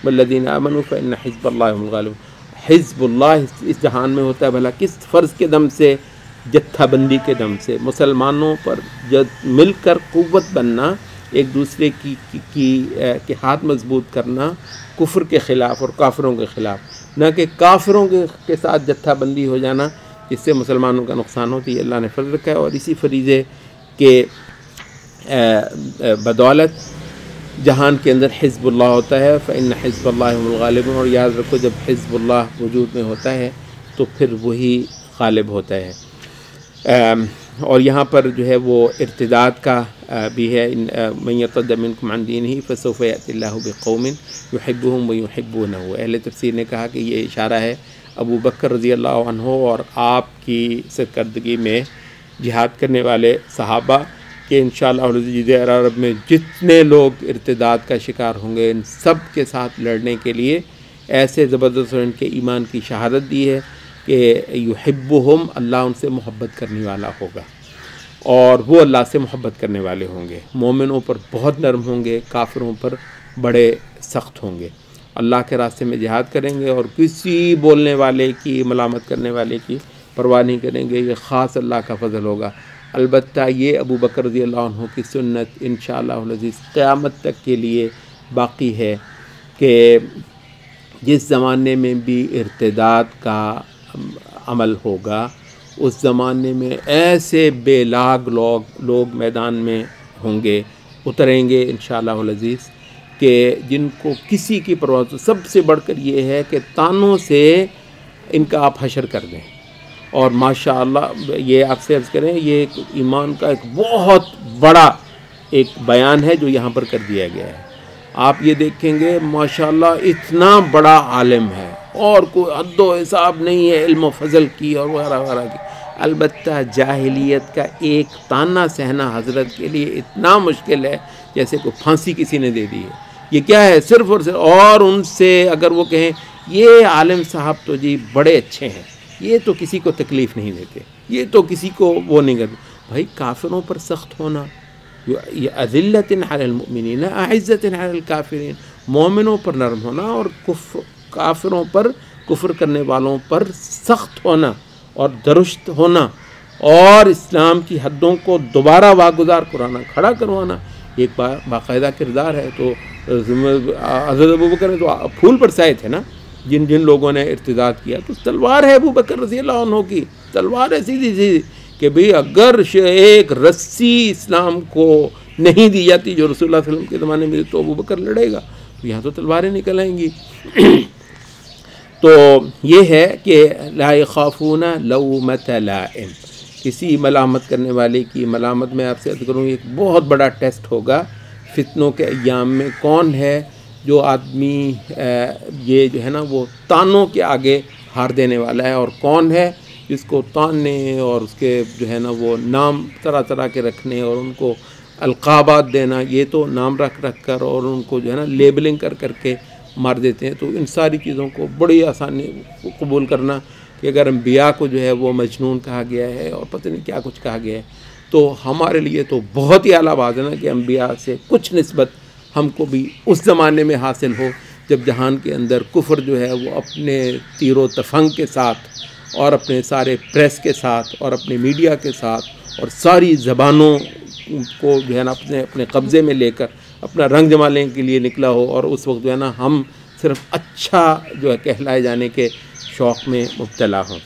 والذین آمنوا فإن حزب اللہ هم الغالبون. حزب اللہ اس جہان میں ہوتا ہے بھلا کس فرض کے دم سے؟ جتھا بندی کے دم سے. مسلمانوں پر مل کر قوت بننا، ایک دوسرے کی ہاتھ مضبوط کرنا کفر کے خلاف اور کافروں کے خلاف، نہ کہ کافروں کے ساتھ جتھا بندی ہو جانا جس سے مسلمانوں کا نقصان ہوتی ہے. اللہ نے فرض رکھا ہے، اور اسی فریضے کے بدولت جہان کے اندر حزب اللہ ہوتا ہے. فإن حزب اللہ هم الغالبون. اور یاد رکھو جب حزب اللہ وجود میں ہوتا ہے تو پھر وہی غالب ہوتا ہے۔ اور یہاں پر جو ہے وہ ارتداد کا بھی ہے، من یرتد منکم عن دینہ فسوف یأتی اللہ بقوم یحبہم ویحبونہ۔ اہل تفسیر نے کہا کہ یہ اشارہ ہے ابو بکر رضی اللہ عنہ اور آپ کی سرکردگی میں جہاد کرنے والے صحابہ کہ انشاءاللہ جزیرہ عرب میں جتنے لوگ ارتداد کا شکار ہوں گے ان سب کے ساتھ لڑنے کے لیے ایسے زبردست ان کے ایمان کی شہادت دی ہے کہ یحبہم، اللہ ان سے محبت کرنے والا ہوگا اور وہ اللہ سے محبت کرنے والے ہوں گے، مومنوں پر بہت نرم ہوں گے، کافروں پر بڑے سخت ہوں گے، اللہ کے راستے میں جہاد کریں گے اور کسی بولنے والے کی، ملامت کرنے والے کی پرواہ نہیں کریں گے۔ یہ خاص اللہ کا فضل ہوگا۔ البتہ یہ ابو بکر رضی اللہ عنہ کی سنت انشاءاللہ العزیز قیامت تک کے لیے باقی ہے کہ جس زمانے میں بھی ارتداد کا عمل ہوگا اس زمانے میں ایسے بے لاگ لوگ میدان میں ہوں گے، اتریں گے انشاءاللہ العزیز کہ جن کو کسی کی پرواہ، سب سے بڑھ کر یہ ہے کہ تانوں سے ان کا آپ حشر کر دیں۔ اور ماشاءاللہ یہ آپ سے عرض کریں، یہ ایک ایمان کا ایک بہت بڑا ایک بیان ہے جو یہاں پر کر دیا گیا ہے۔ آپ یہ دیکھیں گے ماشاءاللہ اتنا بڑا عالم ہے اور کوئی حد و حساب نہیں ہے علم و فضل کی اور وغیرہ وغیرہ کی، البتہ جاہلیت کا ایک طعنہ سہنا حضرت کے لیے اتنا مشکل ہے جیسے کوئی پھانسی کسی نے دے دی ہے۔ یہ کیا ہے؟ صرف اور صرف، اور ان سے اگر وہ کہیں یہ عالم صاحب تو جی بڑے اچھے ہیں، یہ تو کسی کو تکلیف نہیں دیتے، یہ تو کسی کو وہ نہیں کرتے، بھائی کافروں پر سخت ہونا، یہ اذلۃ علی المؤمنین اعزۃ علی الکافرین، مومنوں پر نرم ہونا اور کافروں پر، کفر کرنے والوں پر سخت ہونا اور درست ہونا اور اسلام کی حدوں کو دوبارہ واگزار کرانا، کھڑا کروانا، ایک باقاعدہ کردار ہے۔ تو حضرت ابوبکر نے تو پھول برسائے تھے نا، جن لوگوں نے ارتداد کیا، تو تلوار ہے ابو بکر رضی اللہ عنہ کی، تلوار ہے سیدھی سیدھی کہ بھئی اگر ایک رسی اسلام کو نہیں دی جاتی جو رسول اللہ صلی اللہ علیہ وسلم کے زمانے میں تو ابو بکر لڑے گا، تو یہاں تو تلواریں نکل آئیں گی۔ تو یہ ہے کہ لا یخافون لومۃ لائم، کسی ملامت کرنے والے کی ملامت، میں آپ سے عرض کروں ایک بہت بڑا ٹیسٹ ہوگا فتنوں کے ایام میں، کون ہے جو آدمی یہ جو ہے نا وہ تانوں کے آگے ہار دینے والا ہے، اور کون ہے جس کو تاننے اور اس کے جو ہے نا وہ نام طرح طرح کے رکھنے اور ان کو القابات دینا، یہ تو نام رکھ کر اور ان کو جو ہے نا لیبلنگ کر کے مار دیتے ہیں۔ تو ان ساری چیزوں کو بڑی آسانی قبول کرنا کہ اگر انبیاء کو جو ہے وہ مجنون کہا گیا ہے اور پتہ نہیں کیا کچھ کہا گیا ہے، تو ہمارے لیے تو بہت ہی اعلیٰ بات ہے نا کہ انبیاء سے کچھ نسبت ہم کو بھی اس زمانے میں حاصل ہو جب جہان کے اندر کفر جو ہے وہ اپنے تیر و تفنگ کے ساتھ اور اپنے سارے پریس کے ساتھ اور اپنے میڈیا کے ساتھ اور ساری زبانوں کو جو ہے نا اپنے قبضے میں لے کر اپنا رنگ جمانے کے لیے نکلا ہو، اور اس وقت جو ہے نا ہم صرف اچھا جو ہے کہلائے جانے کے شوق میں مبتلا ہوں۔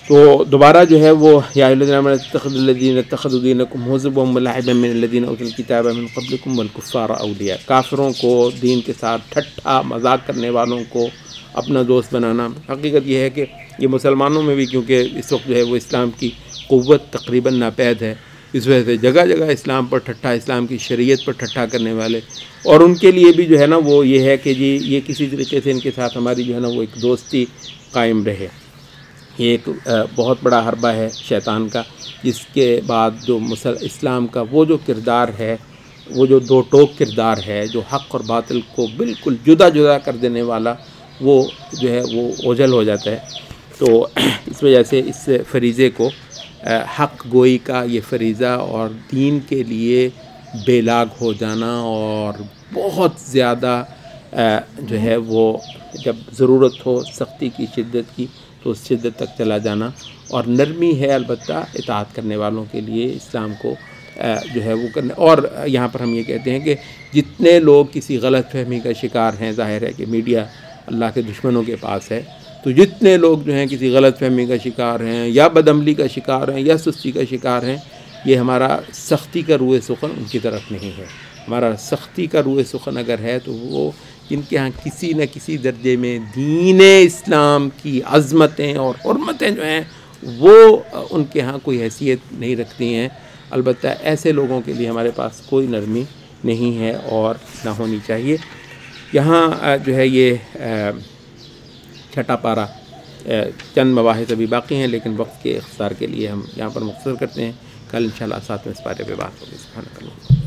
تو دوبارہ جو ہے وہ یا الذین آمنوا اتخذوا الذین اتخذوا دینکم حزوا ولعبا من الذین اوتوا الکتاب من قبلکم والکفار اولیاء، کافروں کو دین کے ساتھ ٹھٹھا مذاق کرنے والوں کو اپنا دوست بنانا۔ حقیقت یہ ہے کہ یہ مسلمانوں میں بھی، کیونکہ اس وقت جو ہے وہ اسلام کی قوت تقریباً ناپید ہے، اس وجہ سے جگہ جگہ اسلام پر ٹھٹھا، اسلام کی شریعت پر ٹھٹھا کرنے والے، اور ان کے لیے بھی جو ہے نا وہ یہ ہے کہ جی یہ کسی طریقے سے ان کے ساتھ ہماری جو ہے نا وہ ایک دوستی قائم رہے۔ یہ ایک بہت بڑا حربہ ہے شیطان کا، جس کے بعد جو اسلام کا وہ جو کردار ہے، وہ جو دو ٹوک کردار ہے جو حق اور باطل کو بالکل جدا جدا کر دینے والا، وہ جو ہے وہ اوجھل ہو جاتا ہے۔ تو اس وجہ سے اس فریضے کو، حق گوئی کا یہ فریضہ اور دین کے لیے بے لاگ ہو جانا اور بہت زیادہ جو ہے وہ جب ضرورت ہو سختی کی، شدت کی، تو اس شدت تک چلا جانا، اور نرمی ہے البتہ اطاعت کرنے والوں کے لیے اسلام کو جو ہے وہ کرنا۔ اور یہاں پر ہم یہ کہتے ہیں کہ جتنے لوگ کسی غلط فہمی کا شکار ہیں، ظاہر ہے کہ میڈیا اللہ کے دشمنوں کے پاس ہے، تو جتنے لوگ جو ہیں کسی غلط فہمی کا شکار ہیں یا بدعملی کا شکار ہیں یا سستی کا شکار ہیں، یہ ہمارا سختی کا روئے سخن ان کی طرف نہیں ہے۔ ہمارا سختی کا روئے سخن اگر ہے تو وہ جن کے ہاں کسی نہ کسی درجے میں دین اسلام کی عظمتیں اور حرمتیں جو ہیں وہ ان کے ہاں کوئی حیثیت نہیں رکھتی ہیں. البتہ ایسے لوگوں کے لیے ہمارے پاس کوئی نرمی نہیں ہے اور نہ ہونی چاہیے. یہاں جو ہے یہ چھٹا پارہ چند مباحث ابھی باقی ہیں، لیکن وقت کے اختصار کے لیے ہم یہاں پر مختصر کرتے ہیں. کل انشاءاللہ ساتھ میں اس پارے پہ بات ہوگی. سبحانک اللہ.